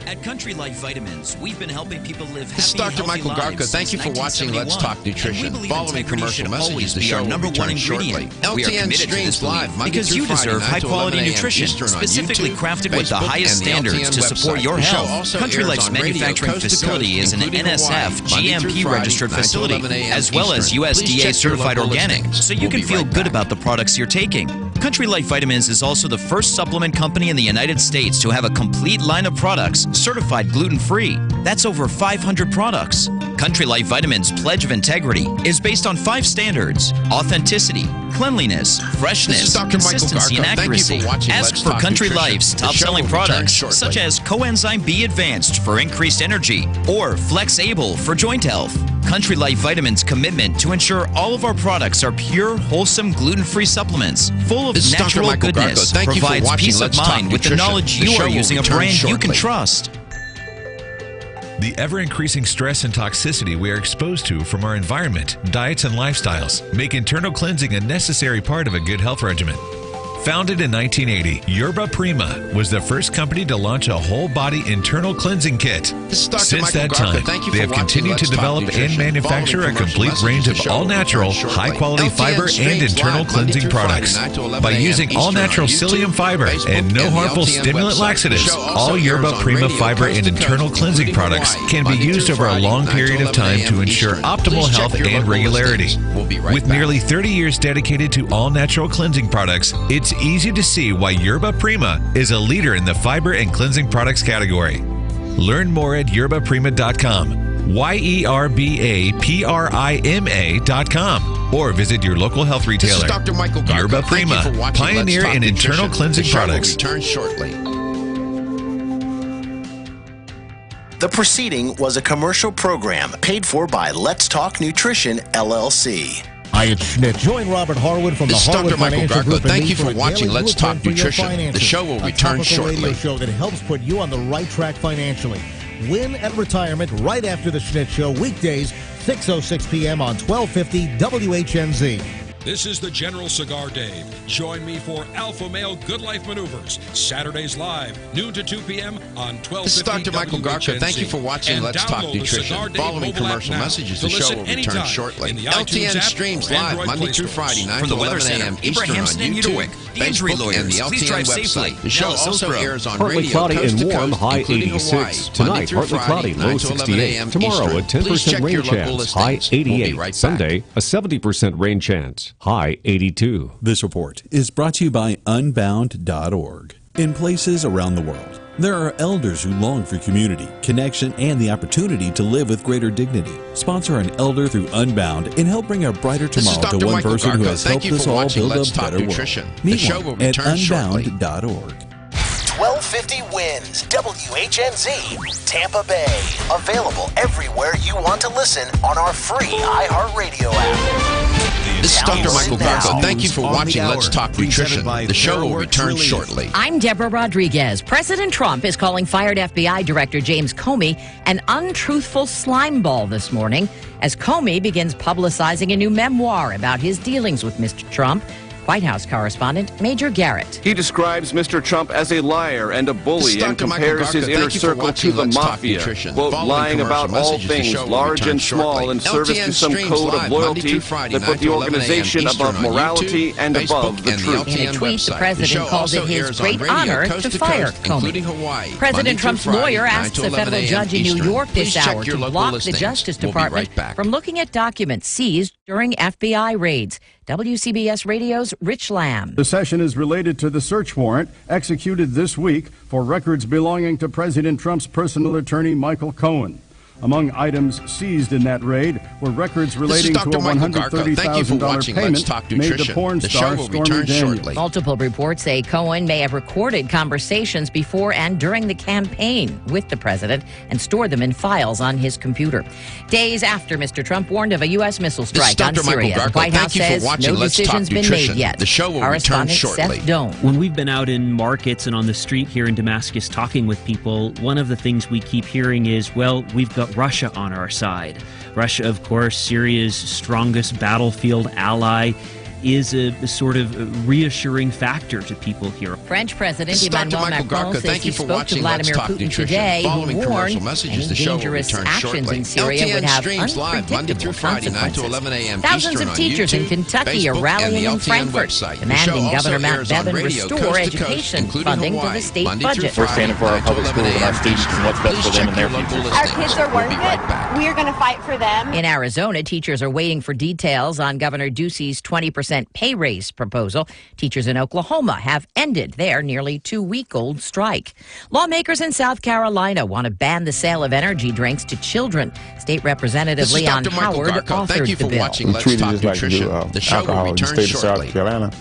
At Country Life Vitamins, we've been helping people live happy, This is Dr. healthy Michael Garko. lives Thank you since for watching Let's Talk 1971. Nutrition. And we believe Following integrity commercial should messages, always the be show our will number return one ingredient. shortly. We are LTN committed to streams this belief live Monday because through you Friday, deserve 9 to high-quality 11 a.m. nutrition, Eastern on specifically YouTube, crafted with the Facebook, highest and the standards LTN to support website. your The show health. also Country airs Life's on radio manufacturing coast to facility coast, is an including NSF Hawaii, Monday through GMP Friday, registered 9 to facility, 11 a.m. as well as Eastern. Please USDA check your certified local organic, listings. so you We'll can be feel right good back. about the products you're taking. Country Life Vitamins is also the first supplement company in the United States to have a complete line of products certified gluten-free. That's over 500 products. Country Life Vitamins' Pledge of Integrity is based on 5 standards: authenticity, cleanliness, freshness, consistency, and accuracy. Ask for Country Life's top-selling products, such as Coenzyme B Advanced for increased energy or Flex Able for joint health. Country Life Vitamins' commitment to ensure all of our products are pure, wholesome, gluten-free supplements full of natural goodness provides peace of mind with the knowledge you are using a brand you can trust. The ever-increasing stress and toxicity we are exposed to from our environment, diets, and lifestyles make internal cleansing a necessary part of a good health regimen. Founded in 1980, Yerba Prima was the first company to launch a whole-body internal cleansing kit. Since that time, they have continued to develop and manufacture a complete range of all-natural, high-quality fiber and internal cleansing products. By using all-natural psyllium fiber and no harmful stimulant laxatives, all Yerba Prima fiber and internal cleansing products can be used over a long period of time to ensure optimal health and regularity. With nearly 30 years dedicated to all-natural cleansing products, it's easy to see why Yerba Prima is a leader in the fiber and cleansing products category. Learn more at yerbaprima.com, YERBAPRIMA.com, or visit your local health retailer. This is Dr. Michael Garko. Yerba Prima, pioneer in internal cleansing products. Return shortly. The preceding was a commercial program paid for by Let's Talk Nutrition, LLC. Hi, it's Schnitt. Join Robert Harwood from the Harwood Financial Group. Thank you for watching Let's Talk Nutrition. The show will return shortly. A radio show that helps put you on the right track financially. Win at retirement right after the Schnitt Show, weekdays, 6:06 p.m. on 1250 WHNZ. This is the General Cigar Dave. Join me for Alpha Male Good Life Maneuvers, Saturdays live, noon to 2 p.m. on 1250 This is Dr. Michael Garko. Thank you for watching Let's Talk Nutrition. Following commercial messages, the show will return shortly. LTN streams live Monday through Friday, 9 to 11 a.m. Eastern on YouTube, Facebook, and the LTN website. The show also airs on radio coast to coast, including Hawaii. Tonight, partly cloudy, low 68. Tomorrow, a 10% rain chance, high 88. Sunday, a 70% rain chance, high 82. This report is brought to you by Unbound.org. In places around the world, there are elders who long for community, connection, and the opportunity to live with greater dignity. Sponsor an elder through Unbound and help bring a brighter tomorrow to one person who has helped us all build a better world. Meet one at Unbound.org. 1250 wins WHNZ Tampa Bay. Available everywhere you want to listen on our free iHeartRadio app. This is Dr. Michael Garko. Thank you for watching Let's Talk Nutrition. The show will return shortly. I'm Deborah Rodriguez. President Trump is calling fired FBI Director James Comey an untruthful slime ball this morning as Comey begins publicizing a new memoir about his dealings with Mr. Trump. White House correspondent Major Garrett. He describes Mr. Trump as a liar and a bully and compares his inner circle to the mafia, quote, lying about all things large and small in service to some code of loyalty that put the organization above morality and above the truth. In a tweet, the president calls it his great honor to fire Comey. President Trump's lawyer asks a federal judge in New York this hour to block the Justice Department from looking at documents seized during FBI raids. WCBS Radio's Rich Lamb. The session is related to the search warrant executed this week for records belonging to President Trump's personal attorney, Michael Cohen. Among items seized in that raid were records relating to a $130,000 payment made to porn star Stormy Daniels. Multiple reports say Cohen may have recorded conversations before and during the campaign with the president and stored them in files on his computer. Days after Mr. Trump warned of a U.S. missile strike on Syria, the White House says no decision's been made yet. The show will return shortly. Seth Doan. When we've been out in markets and on the street here in Damascus talking with people, one of the things we keep hearing is, well, we've got Russia on our side. Russia, of course, Syria's strongest battlefield ally, is a sort of reassuring factor to people here. French President Emmanuel Macron says he spoke to Vladimir Putin today, who warned any dangerous actions in Syria would have unpredictable consequences. Thousands of teachers in Kentucky are rallying in Frankfurt, demanding Governor Matt Bevin restore education funding to the state budget. We're standing for our public schools and our students and what's best for them and their futures. Our kids are worth it. We are going to fight for them. In Arizona, teachers are waiting for details on Governor Ducey's 20% 5% pay raise proposal. Teachers in Oklahoma have ended their nearly 2-week-old strike. Lawmakers in South Carolina want to ban the sale of energy drinks to children. State Representative Leon Howard authored Thank you for the bill. watching Let's Talk Nutrition. The show will return shortly. South Carolina,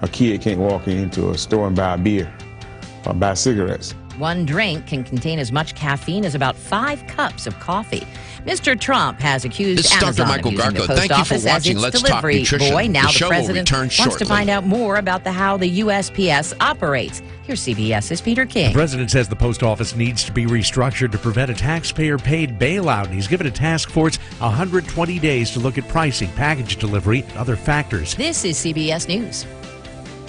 a kid can't walk into a store and buy a beer or buy cigarettes. One drink can contain as much caffeine as about 5 cups of coffee. Mr. Trump has accused Amazon of using the post office as its delivery boy. Now the president wants to find out more about how the USPS operates. Here's CBS's Peter King. The president says the post office needs to be restructured to prevent a taxpayer-paid bailout, and he's given a task force 120 days to look at pricing, package delivery, and other factors. This is CBS News.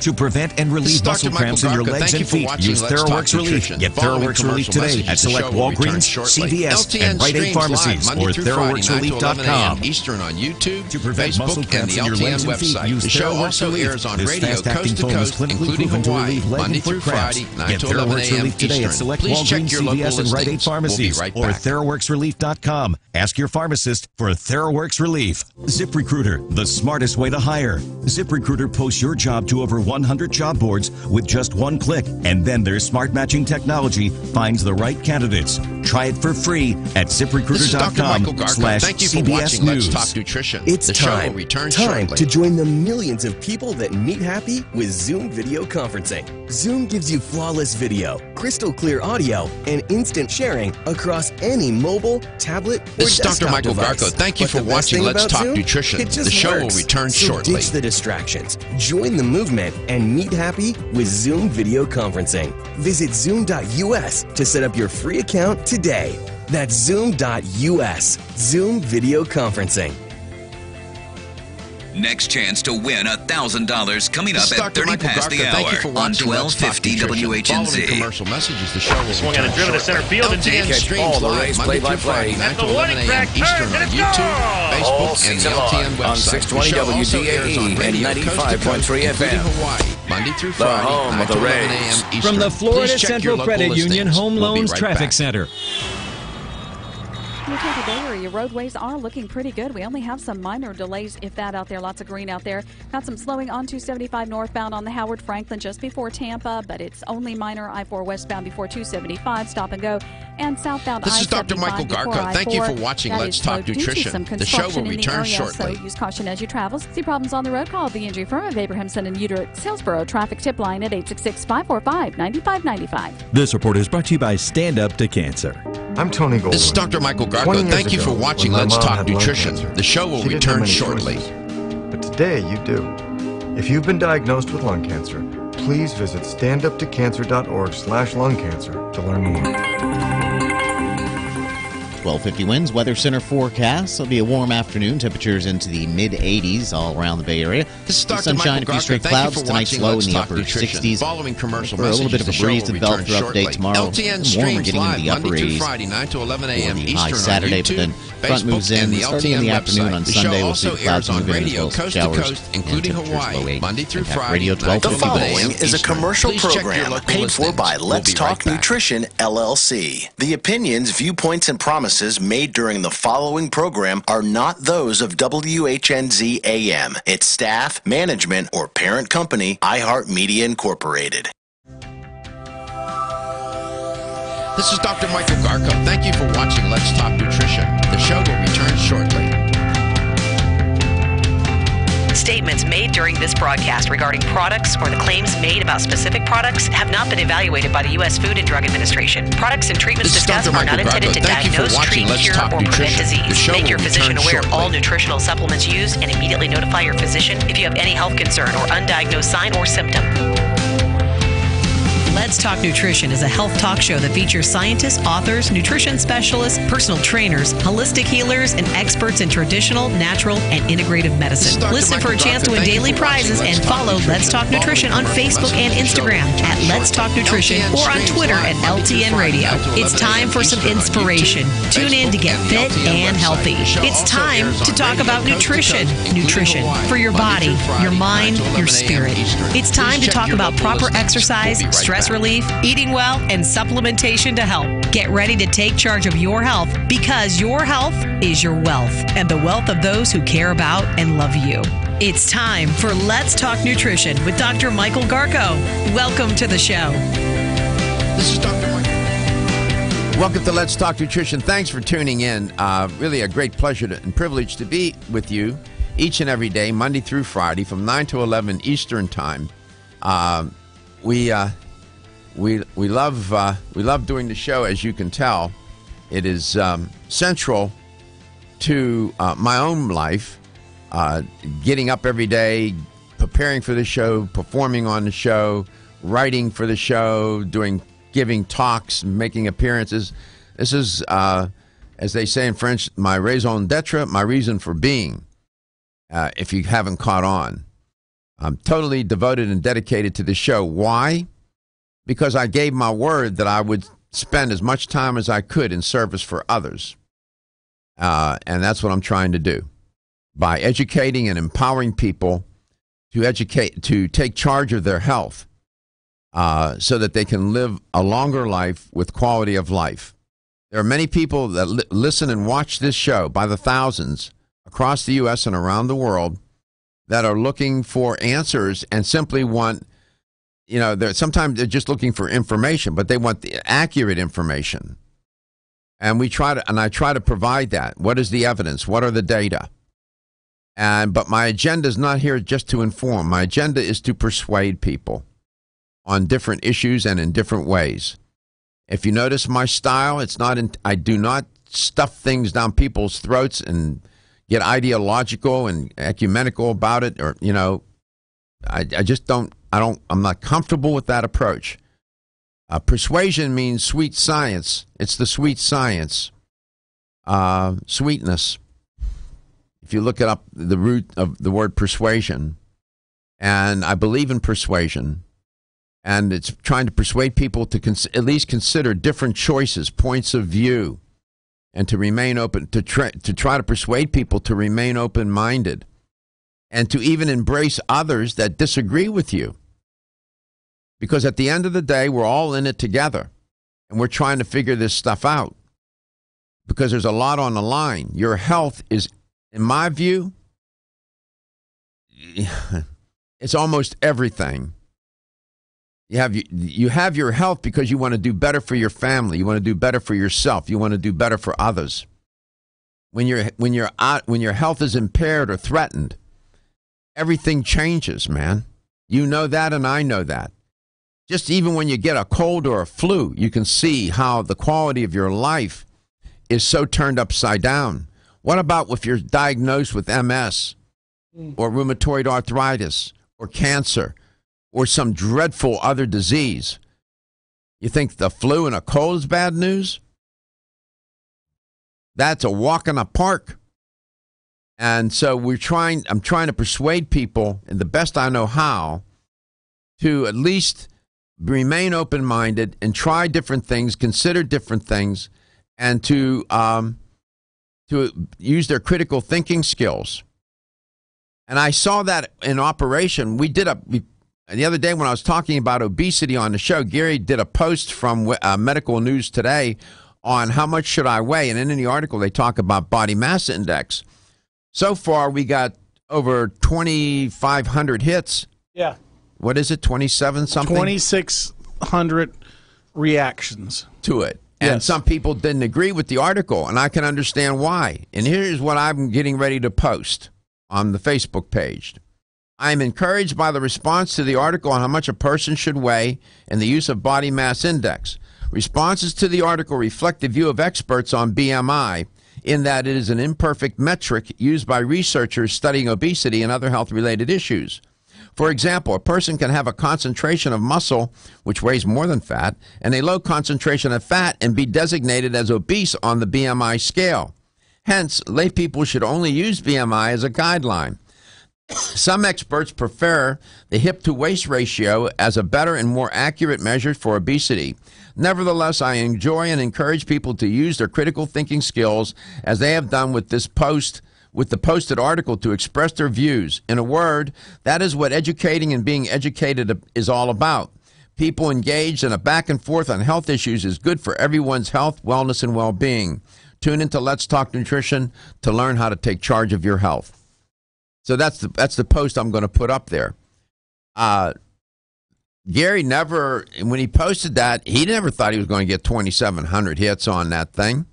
To prevent and relieve muscle cramps in your legs and feet, use TheraWorks Relief. Get TheraWorks Relief today at select Walgreens, CVS, and Rite Aid pharmacies, or TheraWorksRelief.com. Eastern on YouTube, to prevent muscle cramps in your legs and feet, use the show TheraWorks also Relief. airs on This radio fast-acting coast to foam is coast, clinically including proven to Hawaii, relieve leg Monday and through foot cramps. Friday, 9 Get to 11 TheraWorks a.m. Relief today Eastern. at select Please check Walgreens, your local CVS, and Rite Aid listings. pharmacies, We'll be or right back. TheraWorksRelief.com. Ask your pharmacist for TheraWorks Relief. ZipRecruiter, the smartest way to hire. ZipRecruiter posts your job to over 100 job boards with just one click, and then their smart matching technology finds the right candidates. Try it for free at ZipRecruiter.com/CBS News. Let's Talk Nutrition. It's the show time, will return time shortly. to join the millions of people that meet happy with Zoom video conferencing. Zoom gives you flawless video, crystal clear audio, and instant sharing across any mobile, tablet, or This is Dr. desktop Michael device. Garko. Thank you But for the best watching thing Let's about Talk Zoom, Nutrition. it just The show will works. return So shortly. ditch the distractions. Join the movement and meet happy with Zoom video conferencing. Visit Zoom.us to set up your free account today. That's Zoom.us. Zoom video conferencing. Next chance to win $1,000 coming up This is at Dr. 30 Michael past Garko. the Thank you hour for on watching Let's Talk 1250 Nutrition. Following WHNZ. commercial messages, the show will Swung return and a driven to shortly. center field and LTN deep. streams All the live race Monday through play-by-play. Friday, 9 At to the 11 warning a.m. track Eastern turns, on and it's YouTube, gone. Facebook, All and the season LTN long website. on 620 The show also WDAE airs on and radio coast to coast, 95.3 including FM. Hawaii, Monday through The Friday, home 9 of the to 11 Rays. a.m. Eastern. From the Florida Please check Central your Credit local Union listings. Home We'll be Loans right Traffic back. Center. In the Tampa Bay area, roadways are looking pretty good. We only have some minor delays, if that, out there. Lots of green out there. Got some slowing on 275 northbound on the Howard Franklin just before Tampa, but it's only minor. I-4 westbound before 275, stop and go. And southbound This is I-75 Dr. Michael before Garko. Thank you I-4. for watching That Let's is Talk slowed due to Nutrition. some The show will construction in the return area, shortly. So use caution as you travel. See problems on the road? Call the injury firm of Abrahamson and Uterich Hillsborough traffic tip line at 866-545-9595. This report is brought to you by Stand Up to Cancer. I'm Tony Goldwyn. This is Dr. Michael 20 Garko. years Thank you ago, for watching when my Let's mom Talk had lung Nutrition. cancer, The show will she didn't have return many shortly. choices. But today you do. If you've been diagnosed with lung cancer, please visit standuptocancer.org/lung cancer to learn more. 1250 winds, Weather Center forecast. It'll be a warm afternoon. Temperatures into the mid-80s all around the Bay Area. This is Dr. Sunshine, a Michael few stray Garko. Thank you clouds. for Tonight's watching low Let's in the Talk upper Nutrition. 60s. Following commercial For a little bit of a messages, the show breeze will develop return throughout the day shortly. tomorrow. LTN Warmer, streams getting into live the upper Monday through 80s. Friday, 9 to 11 For a.m. the Eastern high on Saturday, YouTube, but then front moves Facebook, in. and the Starting in LTN the afternoon website. on The Sunday, show we'll also see clouds airs on move in as radio well as coast to showers coast, including and temperatures Hawaii, low 80s. Monday through Impact Friday, Radio 12 The 9 to 11 following a.m. is a Eastern. commercial Please check your program local paid for listings. by We'll Let's be Talk right back. Nutrition, LLC. The opinions, viewpoints, and promises made during the following program are not those of WHNZ AM, its staff, management, or parent company, iHeartMedia Incorporated. This is Dr. Michael Garko. Thank you for watching Let's Talk Nutrition. The show will return shortly. Statements made during this broadcast regarding products or the claims made about specific products have not been evaluated by the U.S. Food and Drug Administration. Products and treatments discussed are not intended to diagnose, treat, cure, or prevent disease. Make your physician aware of all nutritional supplements used and immediately notify your physician if you have any health concern or undiagnosed sign or symptom. Let's Talk Nutrition is a health talk show that features scientists, authors, nutrition specialists, personal trainers, holistic healers, and experts in traditional, natural, and integrative medicine. Listen for a chance to win daily prizes and follow Let's Talk Nutrition on Facebook and Instagram at Let's Talk Nutrition or on Twitter at LTN Radio. It's time for some inspiration. Tune in to get fit and healthy. It's time to talk about nutrition. Nutrition for your body, your mind, your spirit. It's time to talk about proper exercise, stress relief, eating well, and supplementation to help. Get ready to take charge of your health because your health is your wealth and the wealth of those who care about and love you. It's time for Let's Talk Nutrition with Dr. Michael Garko. Welcome to the show. This is Dr. Michael. Welcome to Let's Talk Nutrition. Thanks for tuning in. Really a great pleasure and privilege to be with you each and every day, Monday through Friday, from 9 to 11 Eastern Time. We love doing the show, as you can tell. It is central to my own life. Getting up every day, preparing for the show, performing on the show, writing for the show, giving talks, making appearances. This is, as they say in French, my raison d'etre, my reason for being, if you haven't caught on. I'm totally devoted and dedicated to the show. Why? Because I gave my word that I would spend as much time as I could in service for others. And that's what I'm trying to do. By educating and empowering people to take charge of their health so that they can live a longer life with quality of life. There are many people that listen and watch this show by the thousands across the U.S. and around the world that are looking for answers and simply want, sometimes they're just looking for information, but they want the accurate information. And I try to provide that. What is the evidence? What are the data? But my agenda is not here just to inform. My agenda is to persuade people on different issues and in different ways. If you notice my style, I do not stuff things down people's throats and get ideological and ecumenical about it, or I just don't. I'm not comfortable with that approach. Persuasion means sweet science. It's the sweet science, sweetness. If you look it up, the root of the word persuasion, and I believe in persuasion, and it's trying to persuade people to at least consider different choices, points of view, and to remain open, to try to persuade people to remain open-minded, and to even embrace others that disagree with you. Because at the end of the day, we're all in it together, and we're trying to figure this stuff out. Because there's a lot on the line. Your health is, in my view, it's almost everything. You have your health because you want to do better for your family. You want to do better for yourself. You want to do better for others. When your health is impaired or threatened, everything changes, man. You know that, and I know that. Just even when you get a cold or a flu, you can see how the quality of your life is so turned upside down. What about if you're diagnosed with MS or rheumatoid arthritis or cancer or some dreadful other disease? You think the flu and a cold is bad news? That's a walk in a park. And so I'm trying to persuade people, in the best I know how, to at least remain open-minded and try different things, consider different things, and to use their critical thinking skills. And I saw that in operation. The other day when I was talking about obesity on the show, Gary did a post from Medical News Today on how much should I weigh. And in the article, they talk about body mass index. So far, we got over 2,500 hits. Yeah. What is it, 27 something? 2,600 reactions to it. And yes. Some people didn't agree with the article, and I can understand why. And here's what I'm getting ready to post on the Facebook page. I'm encouraged by the response to the article on how much a person should weigh and the use of body mass index. Responses to the article reflect the view of experts on BMI, in that it is an imperfect metric used by researchers studying obesity and other health-related issues. For example, a person can have a concentration of muscle, which weighs more than fat, and a low concentration of fat and be designated as obese on the BMI scale. Hence, lay people should only use BMI as a guideline. Some experts prefer the hip-to-waist ratio as a better and more accurate measure for obesity. Nevertheless, I enjoy and encourage people to use their critical thinking skills, as they have done with the posted article, to express their views. In a word, that is what educating and being educated is all about. People engaged in a back and forth on health issues is good for everyone's health, wellness, and well-being. Tune into Let's Talk Nutrition to learn how to take charge of your health. So that's the post I'm going to put up there. Gary never, when he posted that, he never thought he was going to get 2,700 hits on that thing.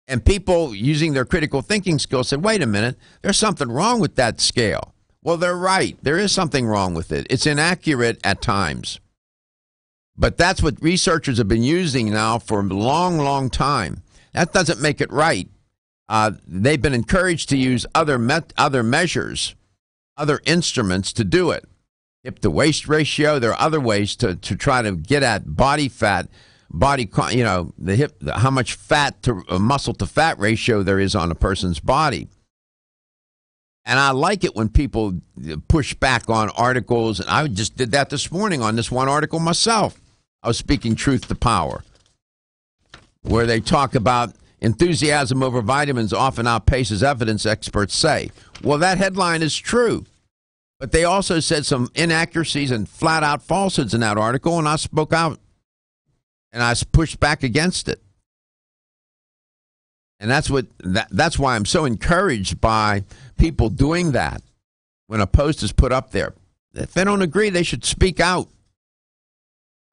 And people using their critical thinking skills said, wait a minute, there's something wrong with that scale. Well, they're right. There is something wrong with it. It's inaccurate at times. But that's what researchers have been using now for a long, long time. That doesn't make it right. They've been encouraged to use other measures, other instruments to do it. Hip to waist ratio. There are other ways to try to get at body fat, how much fat to muscle to fat ratio there is on a person's body. And I like it when people push back on articles. And I just did that this morning on this one article myself. I was speaking truth to power, where they talk about enthusiasm over vitamins often outpaces evidence, experts say. Well, that headline is true. But they also said some inaccuracies and flat-out falsehoods in that article, and I spoke out, and I pushed back against it. And that's why I'm so encouraged by people doing that when a post is put up there. If they don't agree, they should speak out.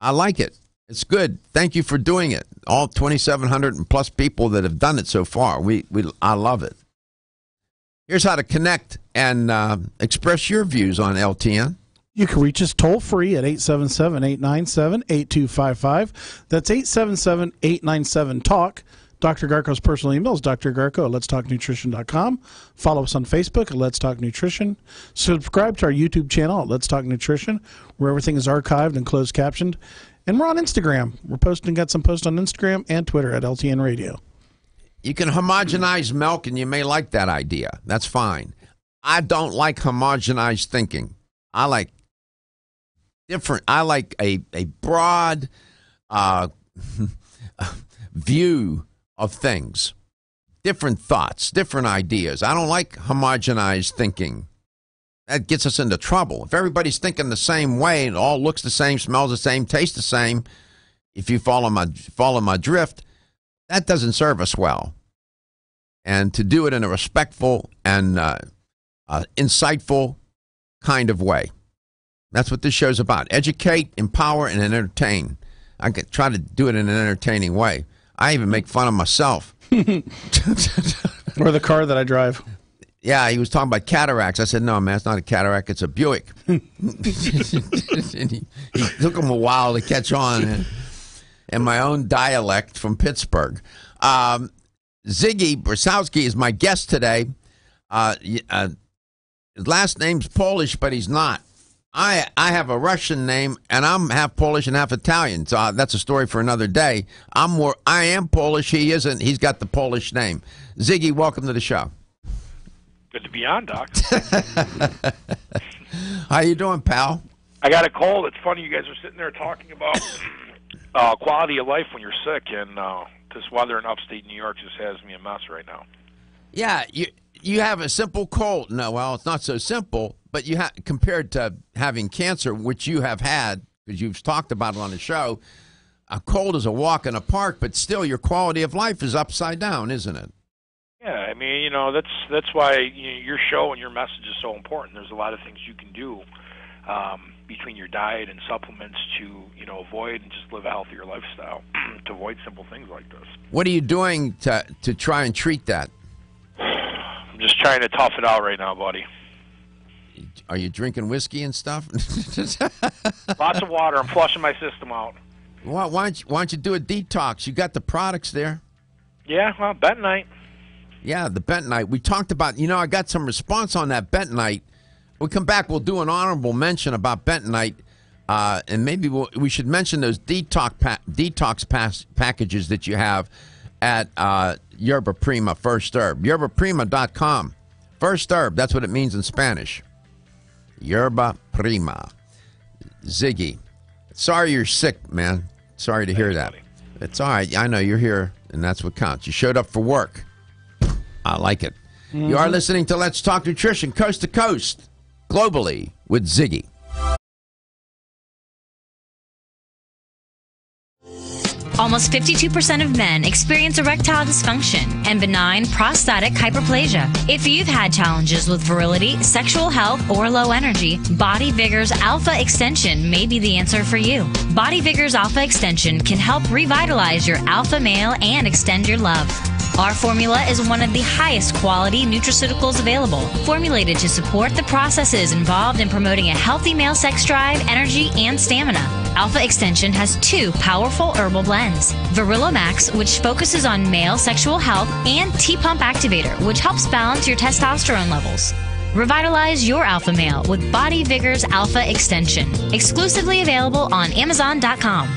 I like it. It's good. Thank you for doing it. All 2,700 and plus people that have done it so far. I love it. Here's how to connect and express your views on LTN. You can reach us toll-free at 877-897-8255. That's 877-897-TALK. Dr. Garko's personal email is drgarko at letstalknutrition.com. Follow us on Facebook at Let's Talk Nutrition. Subscribe to our YouTube channel at Let's Talk Nutrition, where everything is archived and closed captioned. And we're on Instagram. Got some posts on Instagram and Twitter at LTN Radio. You can homogenize milk, and you may like that idea. That's fine. I don't like homogenized thinking. I like different. I like a broad view of things, different thoughts, different ideas. I don't like homogenized thinking. That gets us into trouble. If everybody's thinking the same way and all looks the same, smells the same, tastes the same, if you follow my drift, that doesn't serve us well. And to do it in a respectful and insightful kind of way. That's what this show's about. Educate, empower, and entertain. I can try to do it in an entertaining way. I even make fun of myself. Or the car that I drive. Yeah, he was talking about cataracts. I said, no, man, it's not a cataract. It's a Buick. He took him a while to catch on in my own dialect from Pittsburgh. Ziggy Brasowski is my guest today. His last name's Polish, but he's not. I have a Russian name, and I'm half Polish and half Italian. So that's a story for another day. I am Polish. He isn't. He's got the Polish name. Ziggy, welcome to the show. Good to be on, Doc. How you doing, pal? I got a cold. It's funny you guys are sitting there talking about quality of life when you're sick, and this weather in upstate New York just has me a mess right now. Yeah, you have a simple cold. No, well, it's not so simple, but you compared to having cancer, which you have had, because you've talked about it on the show, a cold is a walk in a park, but still your quality of life is upside down, isn't it? Yeah, I mean, that's why your show and your message is so important. There's a lot of things you can do between your diet and supplements to avoid and just live a healthier lifestyle to avoid simple things like this. What are you doing to try and treat that? I'm just trying to tough it out right now, buddy. Are you drinking whiskey and stuff? Lots of water. I'm flushing my system out. Why don't you do a detox? You got the products there. Yeah, well, bentonite. Yeah, the bentonite. We talked about, I got some response on that bentonite. We'll come back. We'll do an honorable mention about bentonite, and maybe we should mention those detox packages that you have at Yerba Prima First Herb. YerbaPrima.com. First Herb, that's what it means in Spanish. Yerba Prima. Ziggy, sorry you're sick, man. Sorry to hear that. Buddy. It's all right. I know you're here, and that's what counts. You showed up for work. I like it. Mm-hmm. You are listening to Let's Talk Nutrition, coast to coast, globally, with Ziggy. Almost 52% of men experience erectile dysfunction and benign prostatic hyperplasia. If you've had challenges with virility, sexual health, or low energy, Body Vigor's Alpha Extension may be the answer for you. Body Vigor's Alpha Extension can help revitalize your alpha male and extend your love. Our formula is one of the highest quality nutraceuticals available, formulated to support the processes involved in promoting a healthy male sex drive, energy, and stamina. Alpha Extension has 2 powerful herbal blends, Virilo Max, which focuses on male sexual health, and T-Pump Activator, which helps balance your testosterone levels. Revitalize your alpha male with Body Vigor's Alpha Extension, exclusively available on Amazon.com.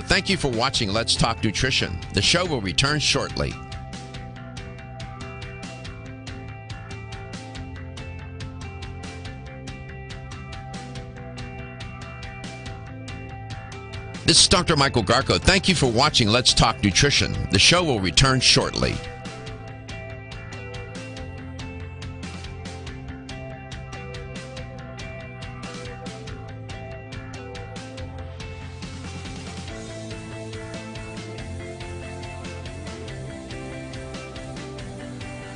Thank you for watching Let's Talk Nutrition. The show will return shortly. This is Dr. Michael Garko. Thank you for watching Let's Talk Nutrition. The show will return shortly.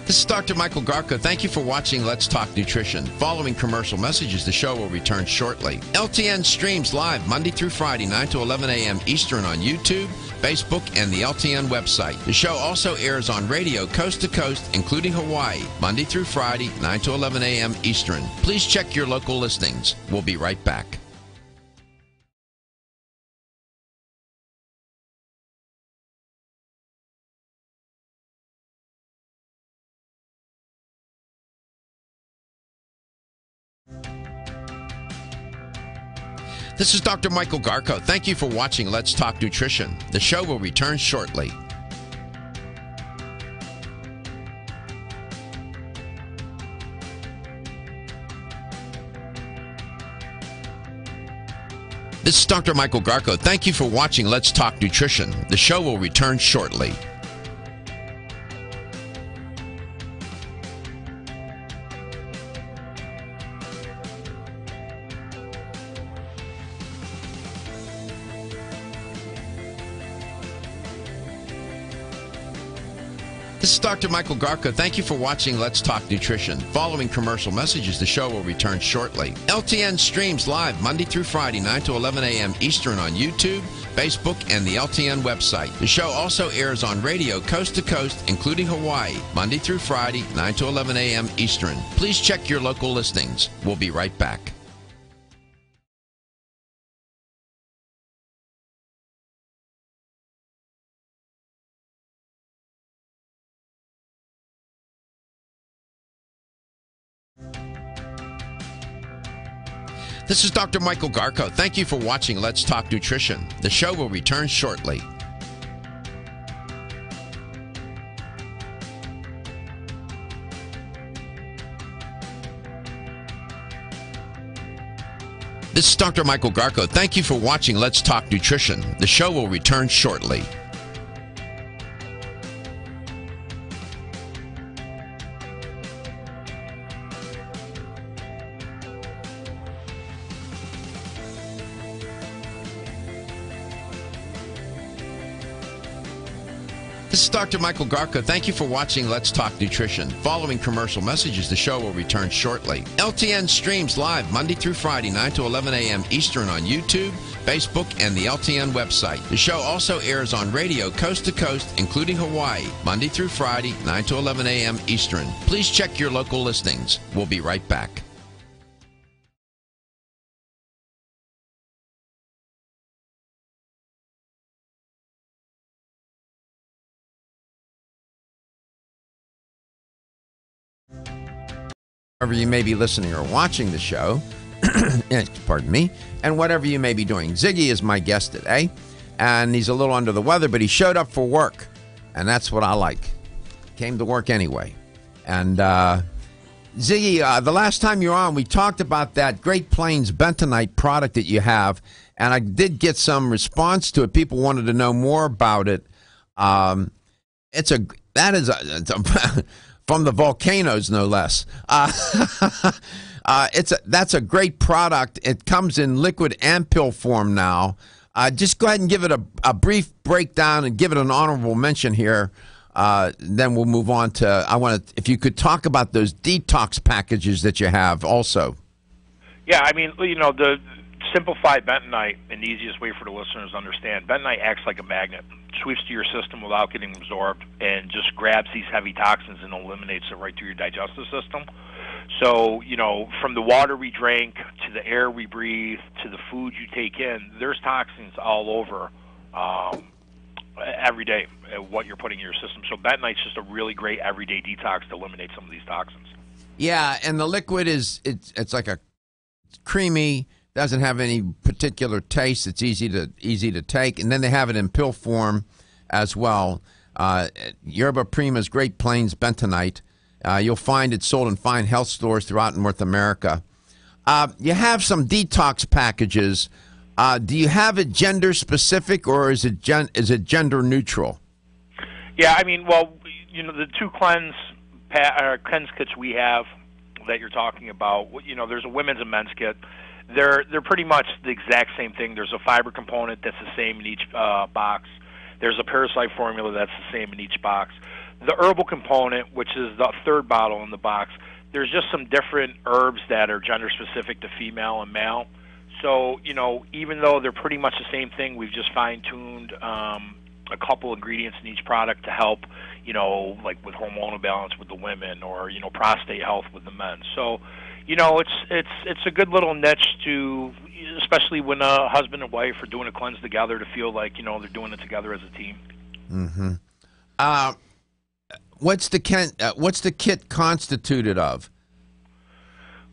This is Dr. Michael Garko. Thank you for watching Let's Talk Nutrition. Following commercial messages, the show will return shortly. LTN streams live Monday through Friday, 9 to 11 a.m. Eastern on YouTube, Facebook, and the LTN website. The show also airs on radio coast to coast, including Hawaii, Monday through Friday, 9 to 11 a.m. Eastern. Please check your local listings. We'll be right back. This is Dr. Michael Garko. Thank you for watching Let's Talk Nutrition. The show will return shortly. This is Dr. Michael Garko. Thank you for watching Let's Talk Nutrition. The show will return shortly. This is Dr. Michael Garko. Thank you for watching Let's Talk Nutrition. Following commercial messages, the show will return shortly. LTN streams live Monday through Friday, 9 to 11 a.m. Eastern on YouTube, Facebook, and the LTN website. The show also airs on radio coast to coast, including Hawaii, Monday through Friday, 9 to 11 a.m. Eastern. Please check your local listings. We'll be right back. This is Dr. Michael Garko. Thank you for watching Let's Talk Nutrition. The show will return shortly. This is Dr. Michael Garko. Thank you for watching Let's Talk Nutrition. The show will return shortly. This is Dr. Michael Garko. Thank you for watching Let's Talk Nutrition. Following commercial messages, the show will return shortly. LTN streams live Monday through Friday, 9 to 11 a.m. Eastern on YouTube, Facebook, and the LTN website. The show also airs on radio coast to coast, including Hawaii, Monday through Friday, 9 to 11 a.m. Eastern. Please check your local listings. We'll be right back. Wherever you may be listening or watching the show, pardon me, and whatever you may be doing. Ziggy is my guest today, and he's a little under the weather, but he showed up for work, and that's what I like. Came to work anyway. And Ziggy, the last time you were on, we talked about that Great Plains bentonite product that you have, and I did get some response to it. People wanted to know more about it. It's a from the volcanoes, no less. That's a great product. It comes in liquid and pill form now. Just go ahead and give it a brief breakdown and give it an honorable mention here. Then we'll move on to, if you could talk about those detox packages that you have also. Yeah, I mean, the simplified bentonite, and the easiest way for the listeners to understand, bentonite acts like a magnet, sweeps to your system without getting absorbed, and just grabs these heavy toxins and eliminates it right through your digestive system. So, from the water we drink to the air we breathe to the food you take in, there's toxins all over every day, what you're putting in your system. So bentonite's just a really great everyday detox to eliminate some of these toxins. Yeah, and the liquid it's like it's creamy, doesn't have any particular taste. It's easy to take, and then they have it in pill form as well. Yerba Prima's Great Plains Bentonite. You'll find it sold in fine health stores throughout North America. You have some detox packages. Do you have it gender specific, or is it gender neutral? Yeah, I mean, well, the two cleanse kits we have that you're talking about. There's a women's and men's kit. They're pretty much the exact same thing. There's a fiber component that's the same in each box. There's a parasite formula that's the same in each box. The herbal component, which is the third bottle in the box, there's just some different herbs that are gender specific to female and male. So, even though they're pretty much the same thing, we've just fine-tuned a couple ingredients in each product to help, like with hormonal balance with the women, or, prostate health with the men. So, it's a good little niche to, especially when a husband and wife are doing a cleanse together, to feel like, they're doing it together as a team. Mm-hmm. What's the kit constituted of?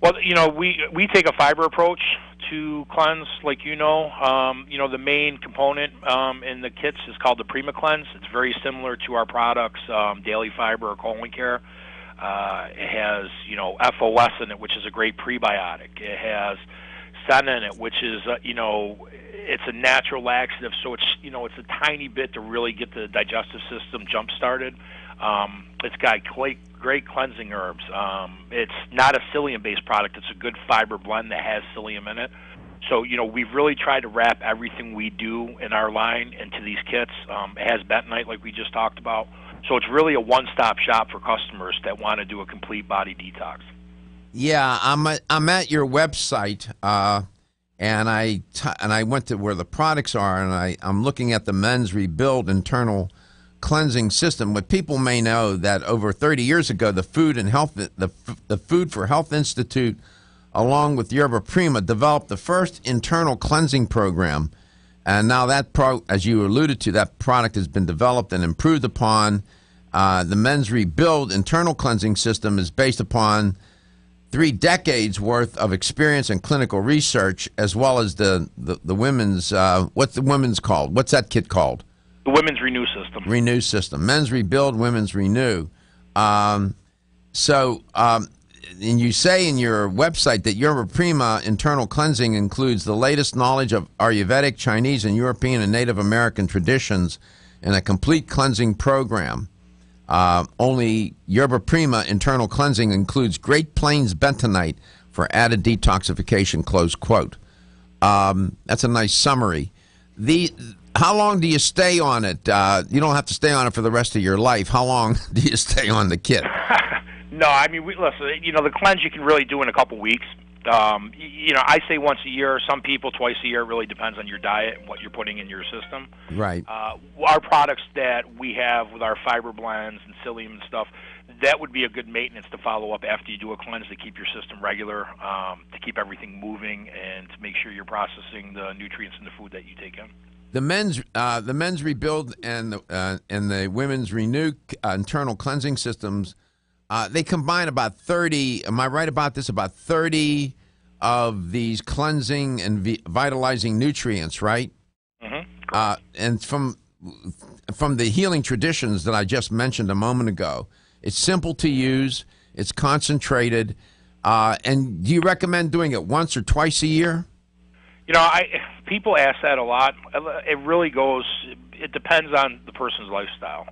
Well, we take a fiber approach to cleanse, like the main component in the kits is called the Prima Cleanse. It's very similar to our products, Daily Fiber or Colon Care. It has, FOS in it, which is a great prebiotic. It has Sen in it, which is, it's a natural laxative, so it's a tiny bit to really get the digestive system jump-started. It's got great cleansing herbs. It's not a psyllium-based product. It's a good fiber blend that has psyllium in it. So, we've really tried to wrap everything we do in our line into these kits. It has bentonite, like we just talked about. So it's really a one-stop shop for customers that want to do a complete body detox. Yeah, I'm at your website, and I went to where the products are, and I'm looking at the Men's Rebuild internal cleansing system. But people may know that over 30 years ago, the Food for Health Institute, along with Yerba Prima, developed the first internal cleansing program. And now as you alluded to, that product has been developed and improved upon. The Men's Rebuild internal cleansing system is based upon 3 decades worth of experience and clinical research, as well as the women's, what's the women's called? What's that kit called? The Women's Renew System. Renew System. Men's Rebuild, Women's Renew. And you say in your website that Yerba Prima internal cleansing includes the latest knowledge of Ayurvedic, Chinese, and European and Native American traditions in a complete cleansing program. Only Yerba Prima internal cleansing includes Great Plains bentonite for added detoxification, close quote. That's a nice summary. How long do you stay on it? You don't have to stay on it for the rest of your life. How long do you stay on the kit? No, I mean, listen, the cleanse you can really do in a couple weeks. I say once a year. Some people twice a year. It really depends on your diet and what you're putting in your system. Right. Our products that we have with our fiber blends and psyllium and stuff, that would be a good maintenance to follow up after you do a cleanse to keep your system regular, to keep everything moving, and to make sure you're processing the nutrients in the food that you take in. The men's Rebuild and the Women's Renew internal cleansing systems, they combine about 30, am I right about this, about 30 of these cleansing and vitalizing nutrients, right? Mm-hmm. And from the healing traditions that I just mentioned a moment ago, it's simple to use, it's concentrated, and do you recommend doing it once or twice a year? People ask that a lot. It really goes, it depends on the person's lifestyle.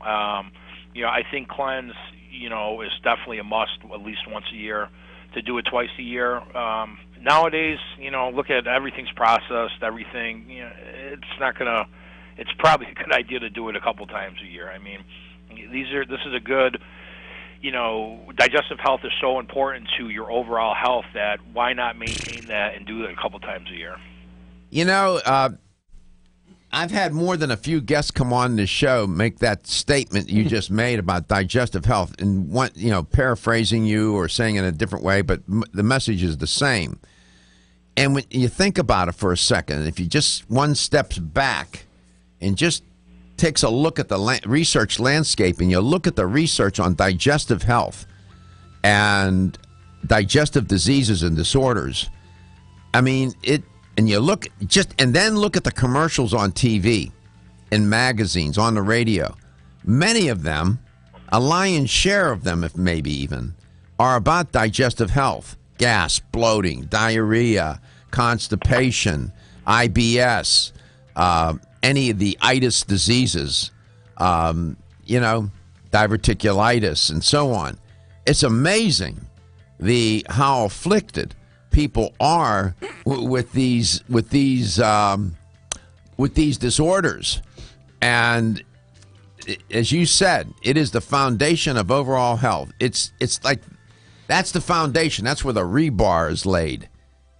I think cleanse, is definitely a must at least once a year. To do it twice a year. Nowadays, look at everything's processed, everything. It's probably a good idea to do it a couple times a year. I mean, this is a good, digestive health is so important to your overall health that why not maintain that and do it a couple times a year? I've had more than a few guests come on this show make that statement you just made about digestive health, and paraphrasing you or saying it in a different way, but the message is the same. And when you think about it for a second, if you just one steps back and just takes a look at the research landscape, and you look at the research on digestive health and digestive diseases and disorders, I mean, and you look and then look at the commercials on TV, in magazines, on the radio. Many of them, a lion's share of them, if maybe even, are about digestive health: gas, bloating, diarrhea, constipation, IBS, any of the itis diseases, diverticulitis, and so on. It's amazing how afflicted people are with these disorders. And as you said, it is the foundation of overall health. It's like that's the foundation. That's where the rebar is laid,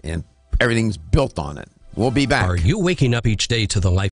and everything's built on it. We'll be back. Are you waking up each day to the life?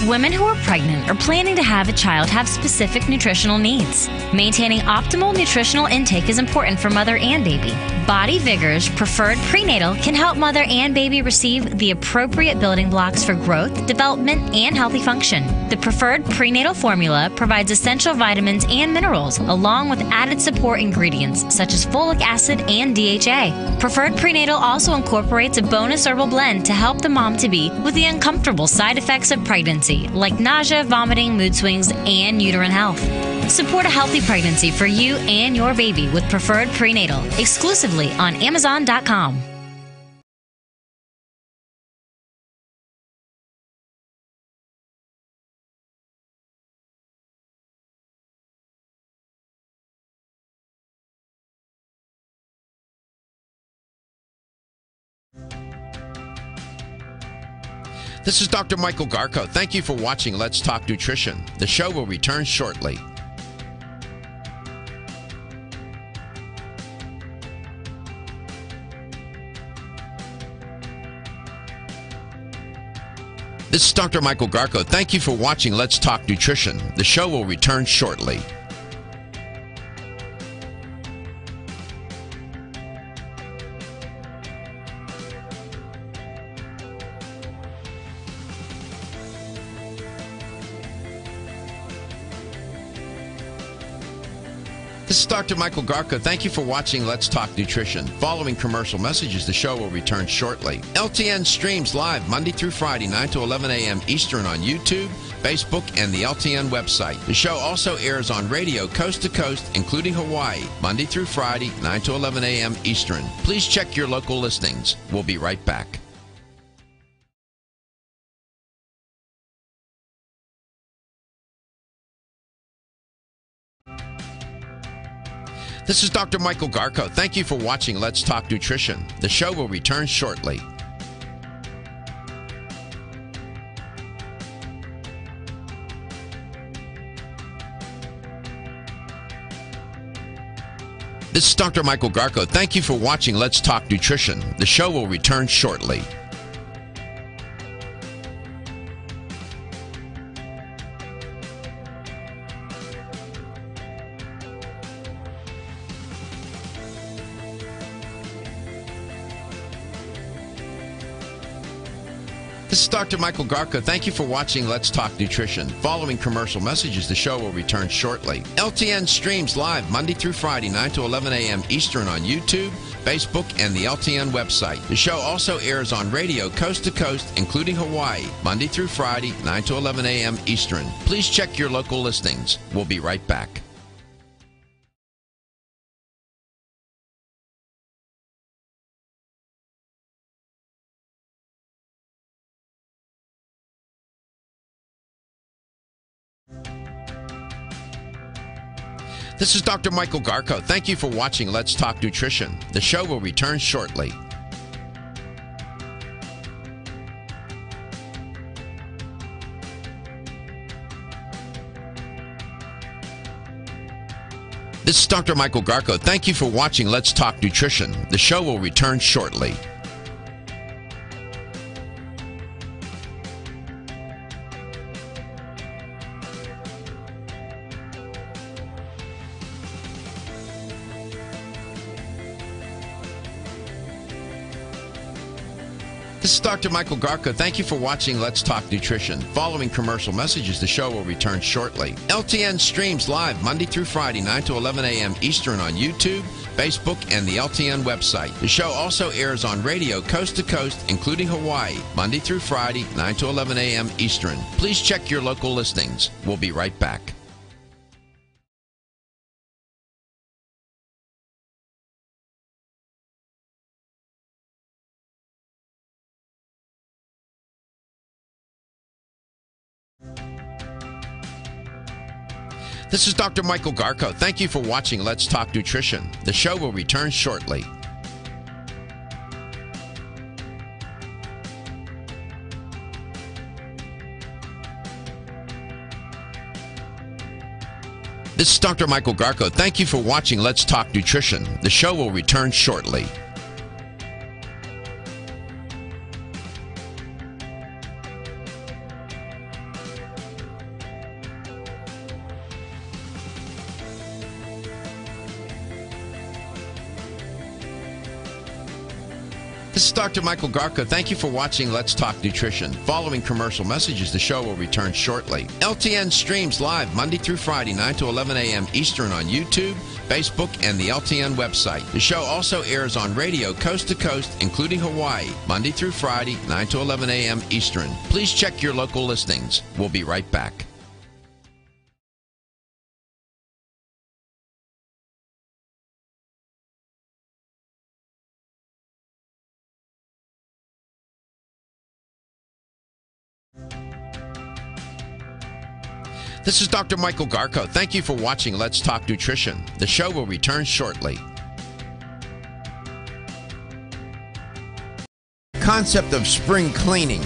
Women who are pregnant or planning to have a child have specific nutritional needs. Maintaining optimal nutritional intake is important for mother and baby. Body Vigor's Preferred Prenatal can help mother and baby receive the appropriate building blocks for growth, development, and healthy function. The Preferred Prenatal formula provides essential vitamins and minerals, along with added support ingredients such as folic acid and DHA. Preferred Prenatal also incorporates a bonus herbal blend to help the mom-to-be with the uncomfortable side effects of pregnancy, like nausea, vomiting, mood swings, and uterine health. Support a healthy pregnancy for you and your baby with Preferred Prenatal, exclusively on Amazon.com. This is Dr. Michael Garko. Thank you for watching Let's Talk Nutrition. The show will return shortly. This is Dr. Michael Garko. Thank you for watching Let's Talk Nutrition. The show will return shortly. This is Dr. Michael Garko. Thank you for watching Let's Talk Nutrition. Following commercial messages, the show will return shortly. LTN streams live Monday through Friday, 9 to 11 a.m. Eastern on YouTube, Facebook, and the LTN website. The show also airs on radio coast to coast, including Hawaii, Monday through Friday, 9 to 11 a.m. Eastern. Please check your local listings. We'll be right back. This is Dr. Michael Garko. Thank you for watching Let's Talk Nutrition. The show will return shortly. This is Dr. Michael Garko. Thank you for watching Let's Talk Nutrition. The show will return shortly. This is Dr. Michael Garko. Thank you for watching Let's Talk Nutrition. Following commercial messages, the show will return shortly. LTN streams live Monday through Friday, 9 to 11 a.m. Eastern on YouTube, Facebook, and the LTN website. The show also airs on radio coast to coast, including Hawaii, Monday through Friday, 9 to 11 a.m. Eastern. Please check your local listings. We'll be right back. This is Dr. Michael Garko. Thank you for watching Let's Talk Nutrition. The show will return shortly. This is Dr. Michael Garko. Thank you for watching Let's Talk Nutrition. The show will return shortly. This is Dr. Michael Garko. Thank you for watching Let's Talk Nutrition. Following commercial messages, the show will return shortly. LTN streams live Monday through Friday, 9 to 11 a.m. Eastern on YouTube, Facebook, and the LTN website. The show also airs on radio coast to coast, including Hawaii, Monday through Friday, 9 to 11 a.m. Eastern. Please check your local listings. We'll be right back. This is Dr. Michael Garko. Thank you for watching Let's Talk Nutrition. The show will return shortly. This is Dr. Michael Garko. Thank you for watching Let's Talk Nutrition. The show will return shortly. This is Dr. Michael Garko. Thank you for watching Let's Talk Nutrition. Following commercial messages, the show will return shortly. LTN streams live Monday through Friday, 9 to 11 a.m. Eastern on YouTube, Facebook, and the LTN website. The show also airs on radio coast to coast, including Hawaii, Monday through Friday, 9 to 11 a.m. Eastern. Please check your local listings. We'll be right back. This is Dr. Michael Garko. Thank you for watching Let's Talk Nutrition. The show will return shortly. Concept of spring cleaning.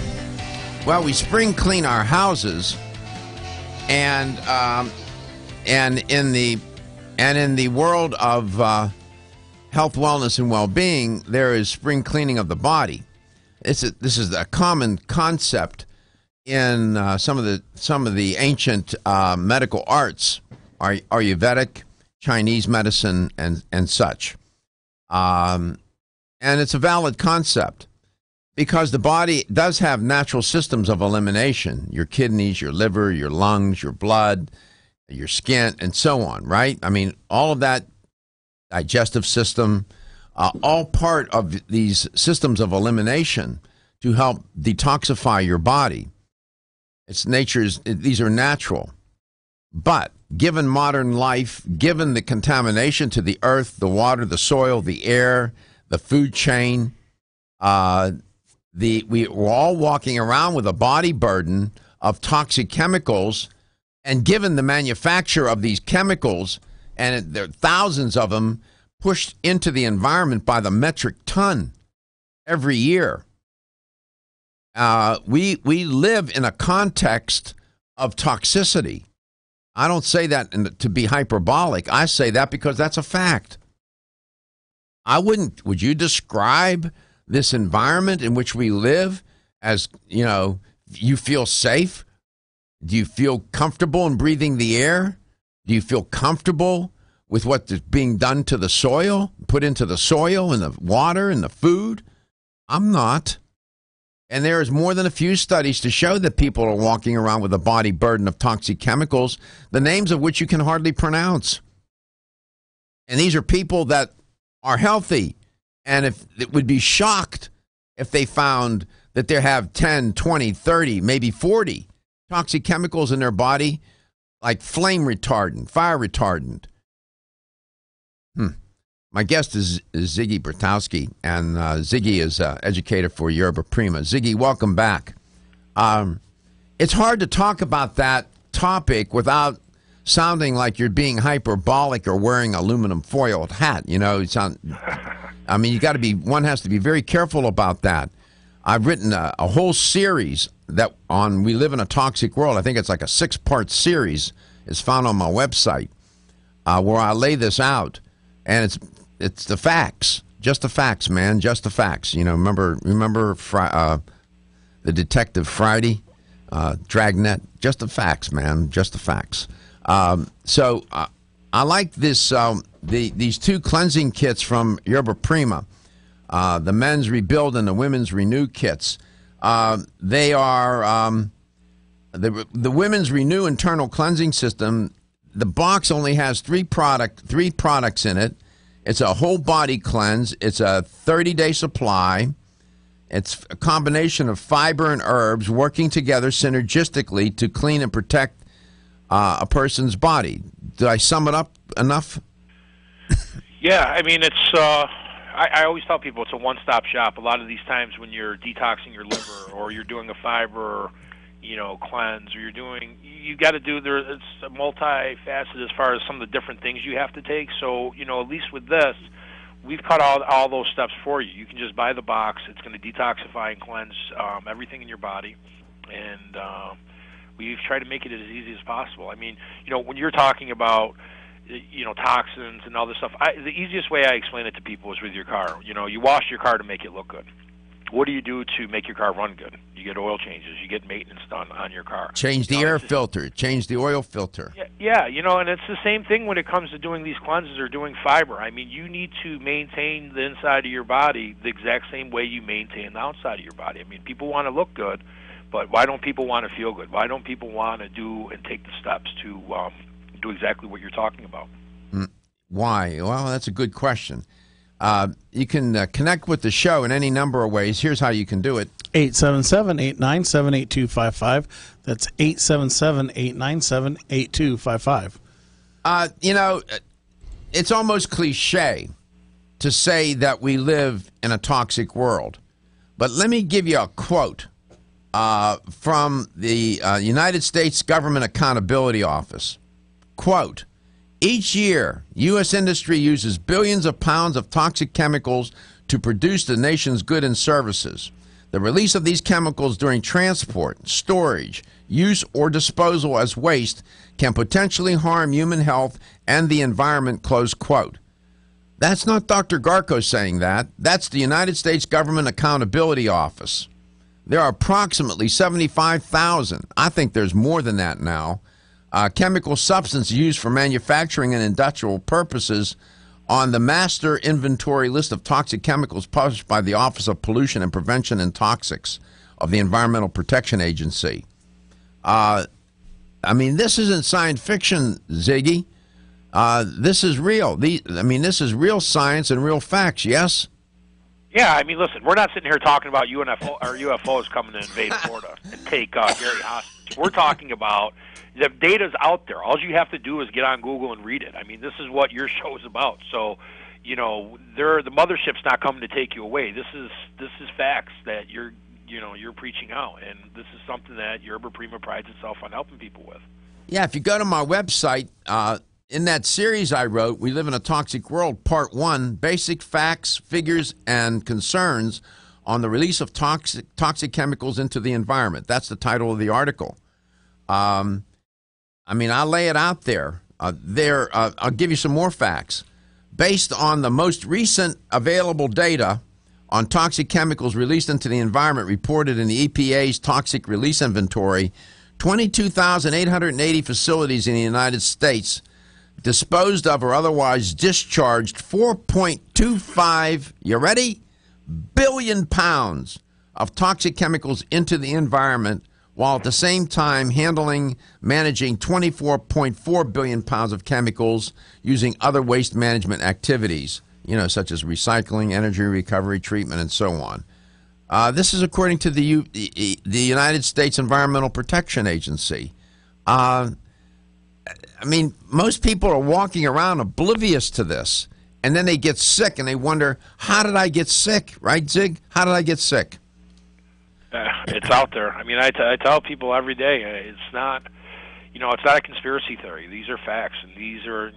Well, we spring clean our houses, and in the world of health, wellness, and well-being, there is spring cleaning of the body. This is a common concept in some of the ancient medical arts, Ayurvedic, Chinese medicine, and such. And it's a valid concept because the body does have natural systems of elimination: your kidneys, your liver, your lungs, your blood, your skin, and so on, right? I mean, all of that digestive system, all part of these systems of elimination to help detoxify your body. These are natural. But given modern life, given the contamination to the earth, the water, the soil, the air, the food chain, we're all walking around with a body burden of toxic chemicals. And given the manufacture of these chemicals, and there are thousands of them pushed into the environment by the metric ton every year, we live in a context of toxicity. I don't say that to be hyperbolic. I say that because that's a fact. Would you describe this environment in which we live as, you feel safe? Do you feel comfortable in breathing the air? Do you feel comfortable with what's being done to the soil, put into the soil and the water and the food? I'm not. And there is more than a few studies to show that people are walking around with a body burden of toxic chemicals, the names of which you can hardly pronounce. And these are people that are healthy, and it would be shocked if they found that they have 10, 20, 30, maybe 40 toxic chemicals in their body, like flame retardant, fire retardant. My guest is Ziggy Bertowski, and Ziggy is educator for Yerba Prima. Ziggy, welcome back. It's hard to talk about that topic without sounding like you're being hyperbolic or wearing an aluminum foil hat. You know, I mean, one has to be very careful about that. I've written a whole series on We Live in a Toxic World. I think it's like a 6-part series. It's found on my website where I lay this out, and it's the facts, just the facts, man, just the facts. You know, remember the Detective Friday, Dragnet, just the facts, man, just the facts. So I like this these 2 cleansing kits from Yerba Prima, the men's Rebuild and the women's Renew kits. They are the women's Renew internal cleansing system. The box only has 3 products in it. It's a whole body cleanse. It's a 30-day supply. It's a combination of fiber and herbs working together synergistically to clean and protect a person's body. Did I sum it up enough? Yeah, I mean, it's. I always tell people it's a one-stop shop. A lot of these times when you're detoxing your liver or you're doing a fiber, cleanse, or you got to do there. It's multifaceted as far as some of the different things you have to take. So, at least with this, we've cut all those steps for you. You can just buy the box. It's going to detoxify and cleanse everything in your body, and we've tried to make it as easy as possible. I mean, when you're talking about toxins and all this stuff, the easiest way I explain it to people is with your car. You wash your car to make it look good. What do you do to make your car run good? You get oil changes. You get maintenance done on your car. Change the air filter. Change the oil filter. Yeah, and it's the same thing when it comes to doing these cleanses or doing fiber. I mean, you need to maintain the inside of your body the exact same way you maintain the outside of your body. I mean, people want to look good, but why don't people want to feel good? Why don't people want to do and take the steps to do exactly what you're talking about? Why? Well, that's a good question. You can connect with the show in any number of ways. Here's how you can do it. 877-897-8255. That's 877-897-8255. It's almost cliche to say that we live in a toxic world. But let me give you a quote from the United States Government Accountability Office. Quote, each year, U.S. industry uses billions of pounds of toxic chemicals to produce the nation's goods and services. The release of these chemicals during transport, storage, use, or disposal as waste can potentially harm human health and the environment, close quote. That's not Dr. Garko saying that. That's the United States Government Accountability Office. There are approximately 75,000, I think there's more than that now, chemical substances used for manufacturing and industrial purposes on the master inventory list of toxic chemicals published by the Office of Pollution and Prevention and Toxics of the Environmental Protection Agency. I mean, this isn't science fiction, Ziggy. This is real. This is real science and real facts, yes? Yeah, I mean, listen, we're not sitting here talking about UFOs coming to invade Florida and take Gary hostage. We're talking about the data's out there. All you have to do is get on Google and read it. I mean, this is what your show is about. So, the mothership's not coming to take you away. This is facts that you're preaching out, and this is something that Yerba Prima prides itself on helping people with. Yeah, if you go to my website, in that series I wrote, We Live in a Toxic World, Part 1, Basic Facts, Figures, and Concerns on the Release of Toxic Chemicals into the Environment. That's the title of the article. I lay it out there. I'll give you some more facts. Based on the most recent available data on toxic chemicals released into the environment reported in the EPA's Toxic Release Inventory, 22,880 facilities in the United States disposed of or otherwise discharged 4.25, you ready? billion pounds of toxic chemicals into the environment, while at the same time managing 24.4 billion pounds of chemicals using other waste management activities, such as recycling, energy recovery, treatment, and so on. This is according to the United States Environmental Protection Agency. Most people are walking around oblivious to this, and then they get sick, and they wonder, how did I get sick? Right, Zig? How did I get sick? It's out there. I tell people every day, it's not, it's not a conspiracy theory. These are facts, and these are,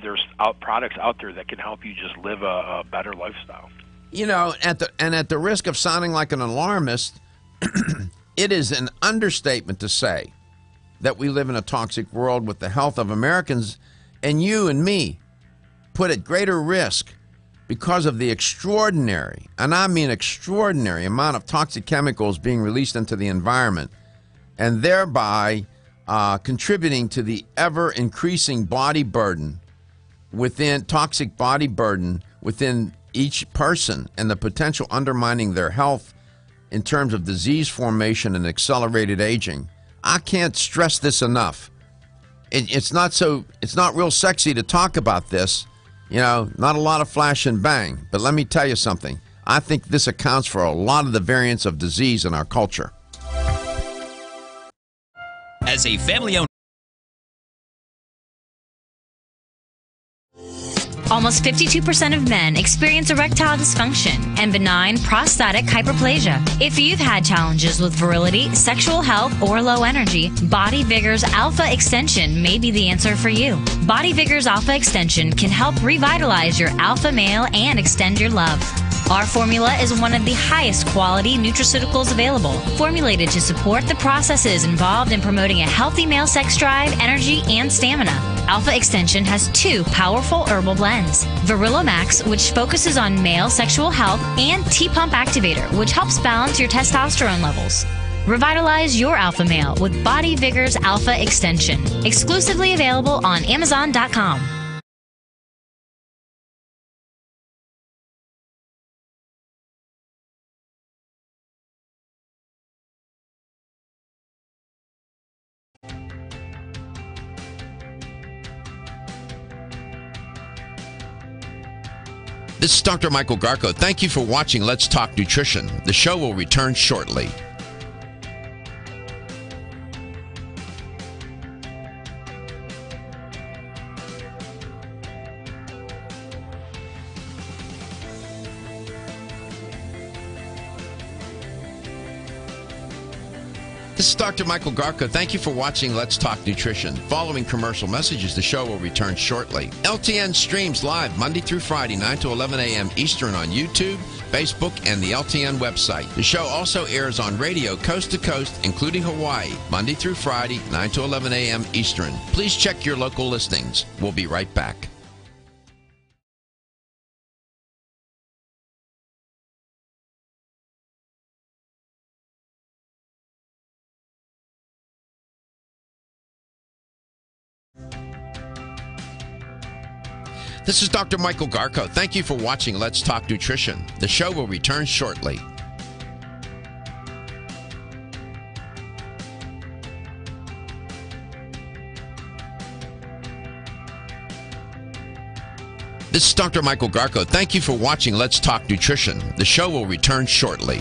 there's products out there that can help you just live a better lifestyle. At the risk of sounding like an alarmist, it is an understatement to say that we live in a toxic world with the health of Americans and you and me put at greater risk because of the extraordinary, and I mean extraordinary, amount of toxic chemicals being released into the environment, and thereby contributing to the ever-increasing body burden toxic body burden within each person, and the potential undermining their health in terms of disease formation and accelerated aging. I can't stress this enough. It's not real sexy to talk about this, not a lot of flash and bang. But let me tell you something. I think this accounts for a lot of the variants of disease in our culture. As a family-owned Almost 52% of men experience erectile dysfunction and benign prostatic hyperplasia. If you've had challenges with virility, sexual health, or low energy, Body Vigor's Alpha Extension may be the answer for you. Body Vigor's Alpha Extension can help revitalize your alpha male and extend your love. Our formula is one of the highest quality nutraceuticals available, formulated to support the processes involved in promoting a healthy male sex drive, energy, and stamina. Alpha Extension has 2 powerful herbal blends, Virilomax, which focuses on male sexual health, and T-Pump Activator, which helps balance your testosterone levels. Revitalize your alpha male with Body Vigor's Alpha Extension. Exclusively available on Amazon.com. This is Dr. Michael Garko. Thank you for watching Let's Talk Nutrition. The show will return shortly. This is Dr. Michael Garko. Thank you for watching Let's Talk Nutrition. Following commercial messages, the show will return shortly. LTN streams live Monday through Friday, 9 to 11 a.m. Eastern on YouTube, Facebook, and the LTN website. The show also airs on radio coast to coast, including Hawaii, Monday through Friday, 9 to 11 a.m. Eastern. Please check your local listings. We'll be right back. This is Dr. Michael Garko. Thank you for watching Let's Talk Nutrition. The show will return shortly. This is Dr. Michael Garko. Thank you for watching Let's Talk Nutrition. The show will return shortly.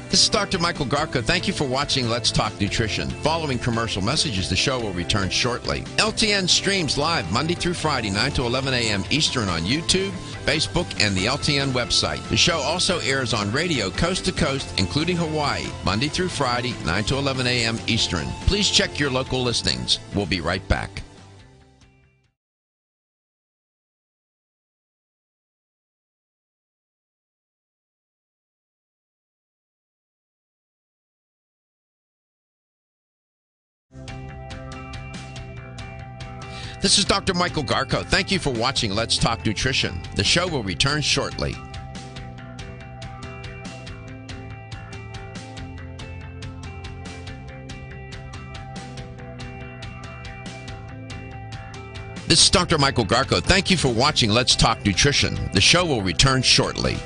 This is Dr. Michael Garko. Thank you for watching Let's Talk Nutrition. Following commercial messages, the show will return shortly. LTN streams live Monday through Friday, 9 to 11 a.m. Eastern on YouTube, Facebook, and the LTN website. The show also airs on radio coast to coast, including Hawaii, Monday through Friday, 9 to 11 a.m. Eastern. Please check your local listings. We'll be right back. This is Dr. Michael Garko. Thank you for watching Let's Talk Nutrition. The show will return shortly. This is Dr. Michael Garko. Thank you for watching Let's Talk Nutrition. The show will return shortly.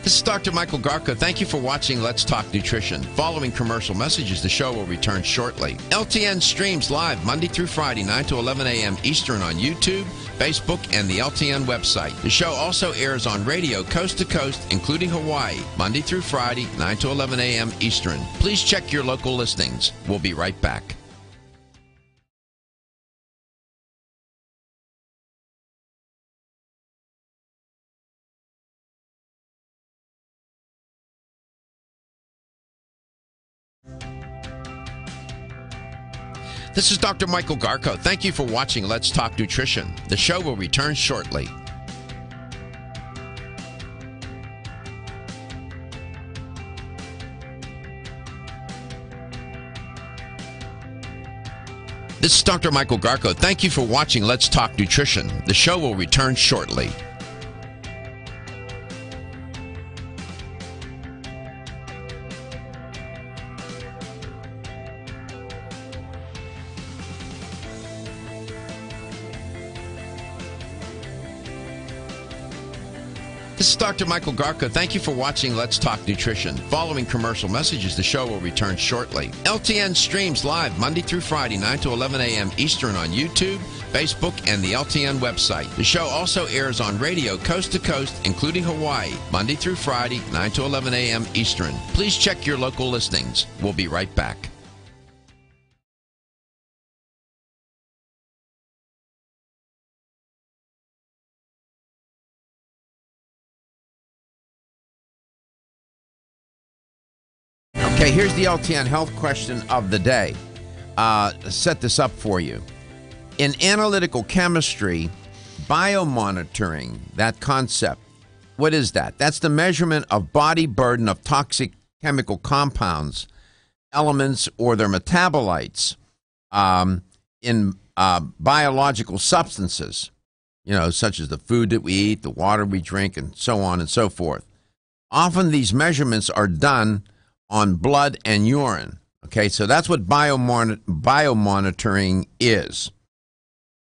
This is Dr. Michael Garko. Thank you for watching Let's Talk Nutrition. Following commercial messages, the show will return shortly. LTN streams live Monday through Friday, 9 to 11 a.m. Eastern on YouTube, Facebook, and the LTN website. The show also airs on radio coast to coast, including Hawaii, Monday through Friday, 9 to 11 a.m. Eastern. Please check your local listings. We'll be right back. This is Dr. Michael Garko. Thank you for watching Let's Talk Nutrition. The show will return shortly. This is Dr. Michael Garko. Thank you for watching Let's Talk Nutrition. The show will return shortly. This is Dr. Michael Garko. Thank you for watching Let's Talk Nutrition. Following commercial messages, the show will return shortly. LTN streams live Monday through Friday, 9 to 11 a.m. Eastern on YouTube, Facebook, and the LTN website. The show also airs on radio coast to coast, including Hawaii, Monday through Friday, 9 to 11 a.m. Eastern. Please check your local listings. We'll be right back. Okay, here's the LTN health question of the day. Set this up for you. In analytical chemistry, biomonitoring, that concept, what is that? That's the measurement of body burden of toxic chemical compounds, elements, or their metabolites in biological substances, such as the food that we eat, the water we drink, and so on and so forth. Often these measurements are done on blood and urine. Okay, so that's what biomonitoring is.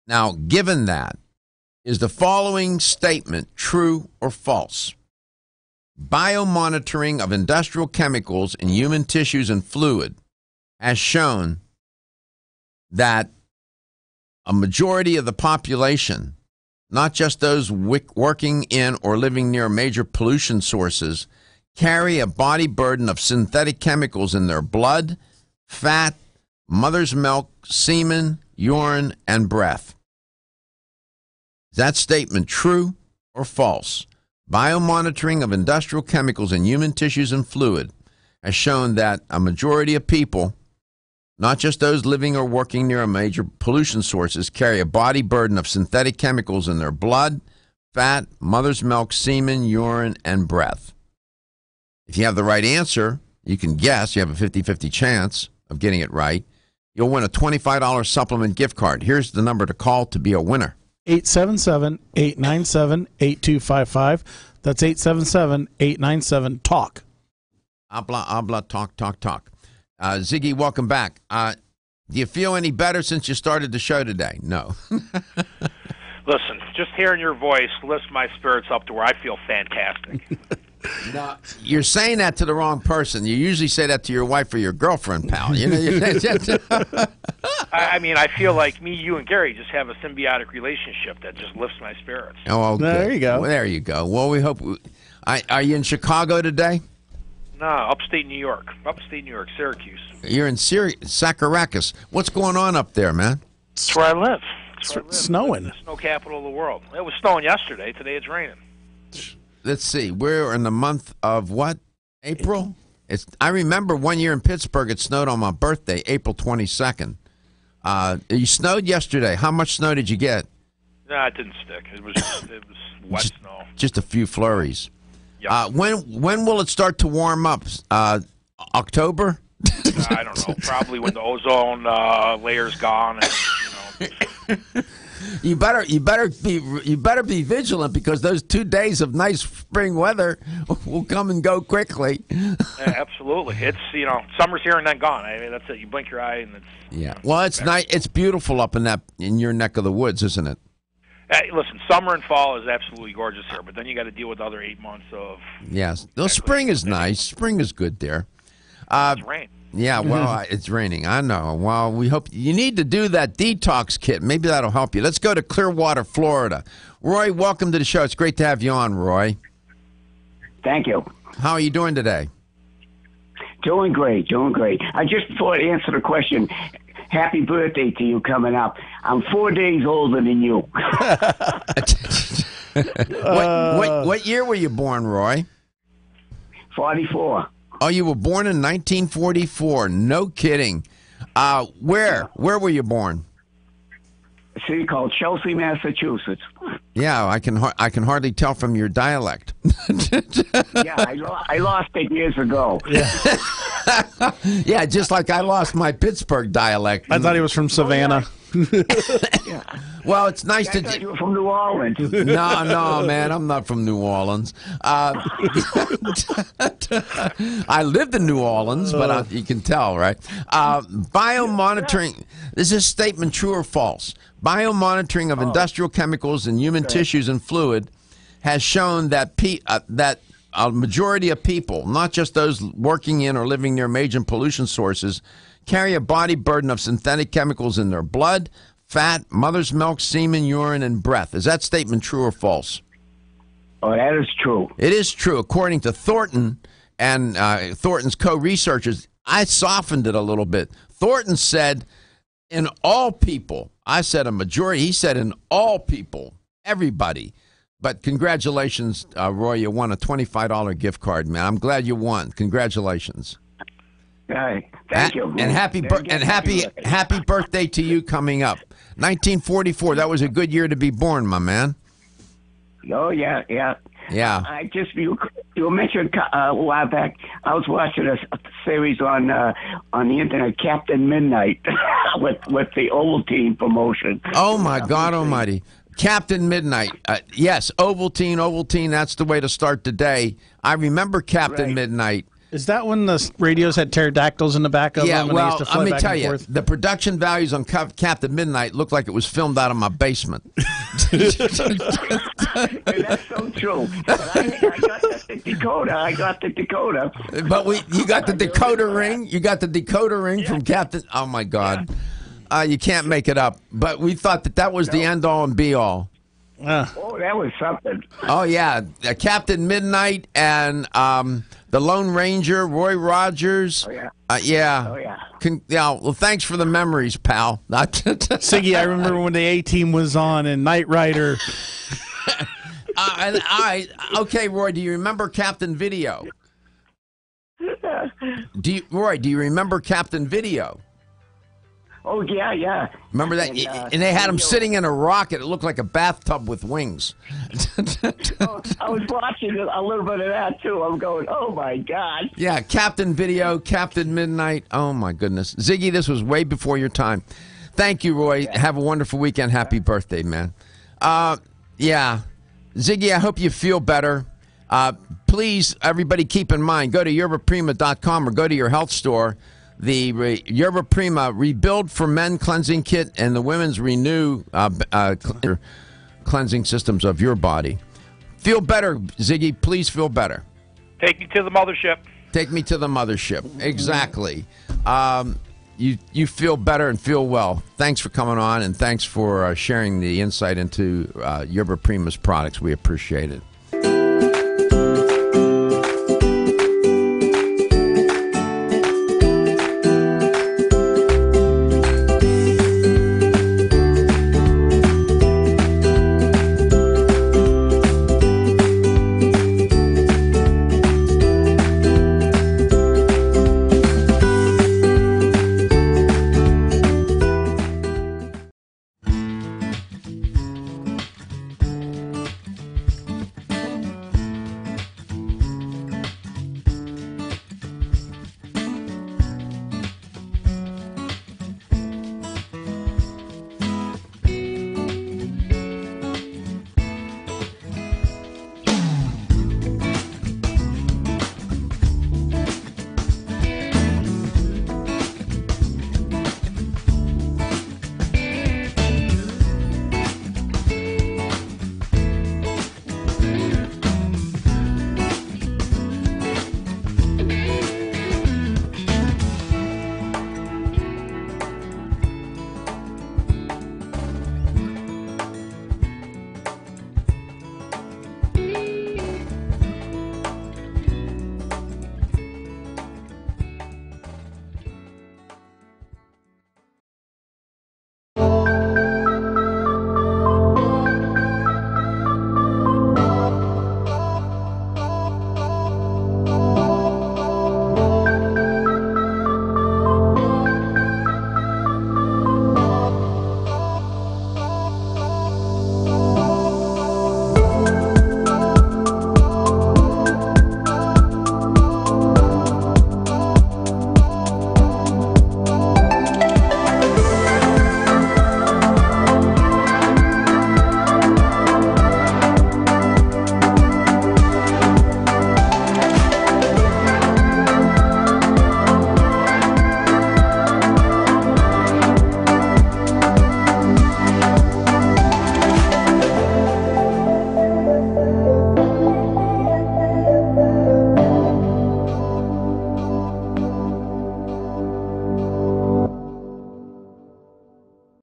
Now, given that, is the following statement true or false? Biomonitoring of industrial chemicals in human tissues and fluid has shown that a majority of the population, not just those working in or living near major pollution sources, carry a body burden of synthetic chemicals in their blood, fat, mother's milk, semen, urine, and breath. Is that statement true or false? Biomonitoring of industrial chemicals in human tissues and fluid has shown that a majority of people, not just those living or working near a major pollution sources, carry a body burden of synthetic chemicals in their blood, fat, mother's milk, semen, urine, and breath. If you have the right answer, you can guess. You have a 50-50 chance of getting it right. You'll win a $25 supplement gift card. Here's the number to call to be a winner. 877-897-8255. That's 877-897-TALK. Habla, talk. Ziggy, welcome back. Do you feel any better since you started the show today? No. Listen, just hearing your voice lifts my spirits up to where I feel fantastic. No, you're saying that to the wrong person. You usually say that to your wife or your girlfriend, pal. I mean, I feel like me, you, and Gary just have a symbiotic relationship that just lifts my spirits. Oh, okay. There you go. Well, there you go. Well, we hope. Are you in Chicago today? No, upstate New York, Syracuse. You're in Sacarakas. What's going on up there, man? That's where I live. Snowing. The snow capital of the world. It was snowing yesterday. Today it's raining. Let's see. We're in the month of what? April? I remember one year in Pittsburgh it snowed on my birthday, April 22nd. You snowed yesterday. How much snow did you get? No, it didn't stick. It was wet snow. Just a few flurries. Yep. When will it start to warm up? October? I don't know. Probably when the ozone layer's gone. And, You better be vigilant because those 2 days of nice spring weather will come and go quickly. Yeah, absolutely. It's summer's here and then gone. I mean, that's it. You blink your eye and it's Well, it's nice. It's beautiful up in your neck of the woods, isn't it? Listen, summer and fall is absolutely gorgeous here, but then you got to deal with the other 8 months of. Yes, the spring is nice. Spring is good there. It's rain. Yeah, well, it's raining. I know. Well, we hope you need to do that detox kit. Maybe that'll help you. Let's go to Clearwater, Florida. Roy, welcome to the show. It's great to have you on, Roy. Thank you. How are you doing today? Doing great. I just thought to answer the question. Happy birthday to you coming up. I'm 4 days older than you. What year were you born, Roy? 44. Oh, you were born in 1944. No kidding. Where were you born? A city called Chelsea, Massachusetts. Yeah, I can hardly tell from your dialect. Yeah, I lost it years ago. Yeah, just like I lost my Pittsburgh dialect. I thought he was from Savannah. Yeah. Well, it's nice I thought you were from New Orleans. No, man, I'm not from New Orleans. I lived in New Orleans, but you can tell, right? Biomonitoring. Is this statement true or false? Biomonitoring of industrial chemicals in human tissues and fluid has shown that that a majority of people, not just those working in or living near major pollution sources, carry a body burden of synthetic chemicals in their blood, fat, mother's milk, semen, urine, and breath. Is that statement true or false? Oh, that is true. It is true. According to Thornton and Thornton's co-researchers, I softened it a little bit. Thornton said in all people. I said a majority. He said in all people, everybody. But congratulations, Roy. You won a $25 gift card, man. I'm glad you won. Congratulations. Thank you. And happy birthday to you coming up. 1944. That was a good year to be born, my man. Oh yeah. I just you mentioned a while back. I was watching a series on the internet, Captain Midnight, with the Ovaltine promotion. Oh my God Almighty. Captain Midnight. Yes, Ovaltine. That's the way to start the day. I remember Captain Midnight. Is that when the radios had pterodactyls in the back of them? Yeah, well, let me tell you, the production values on Captain Midnight looked like it was filmed out of my basement. That's so true. But I got the decoder. But you got the decoder ring? You got the decoder ring from Captain? Oh, my God. You can't make it up. But we thought that was the end-all and be-all. Oh, that was something. Oh, yeah. Captain Midnight and the Lone Ranger, Roy Rogers. Oh, yeah. Yeah. Oh, yeah. Well, thanks for the memories, pal. Siggy, I remember when the A-Team was on and Knight Rider. Okay, Roy, do you remember Captain Video? Roy, do you remember Captain Video? Oh, yeah. Remember that? And they had him sitting in a rocket. It looked like a bathtub with wings. I was watching a little bit of that, too. I'm going, oh, my God. Yeah, Captain Video, Captain Midnight. Oh, my goodness. Ziggy, this was way before your time. Thank you, Roy. Yeah. Have a wonderful weekend. Happy birthday, man. Yeah. Ziggy, I hope you feel better. Please, everybody, keep in mind, go to yerbaprima.com or go to your health store. The Yerba Prima Rebuild for Men Cleansing Kit and the Women's Renew cleansing systems of your body. Feel better, Ziggy. Please feel better. Take me to the mothership. Take me to the mothership. Exactly. You feel better and feel well. Thanks for coming on, and thanks for sharing the insight into Yerba Prima's products. We appreciate it.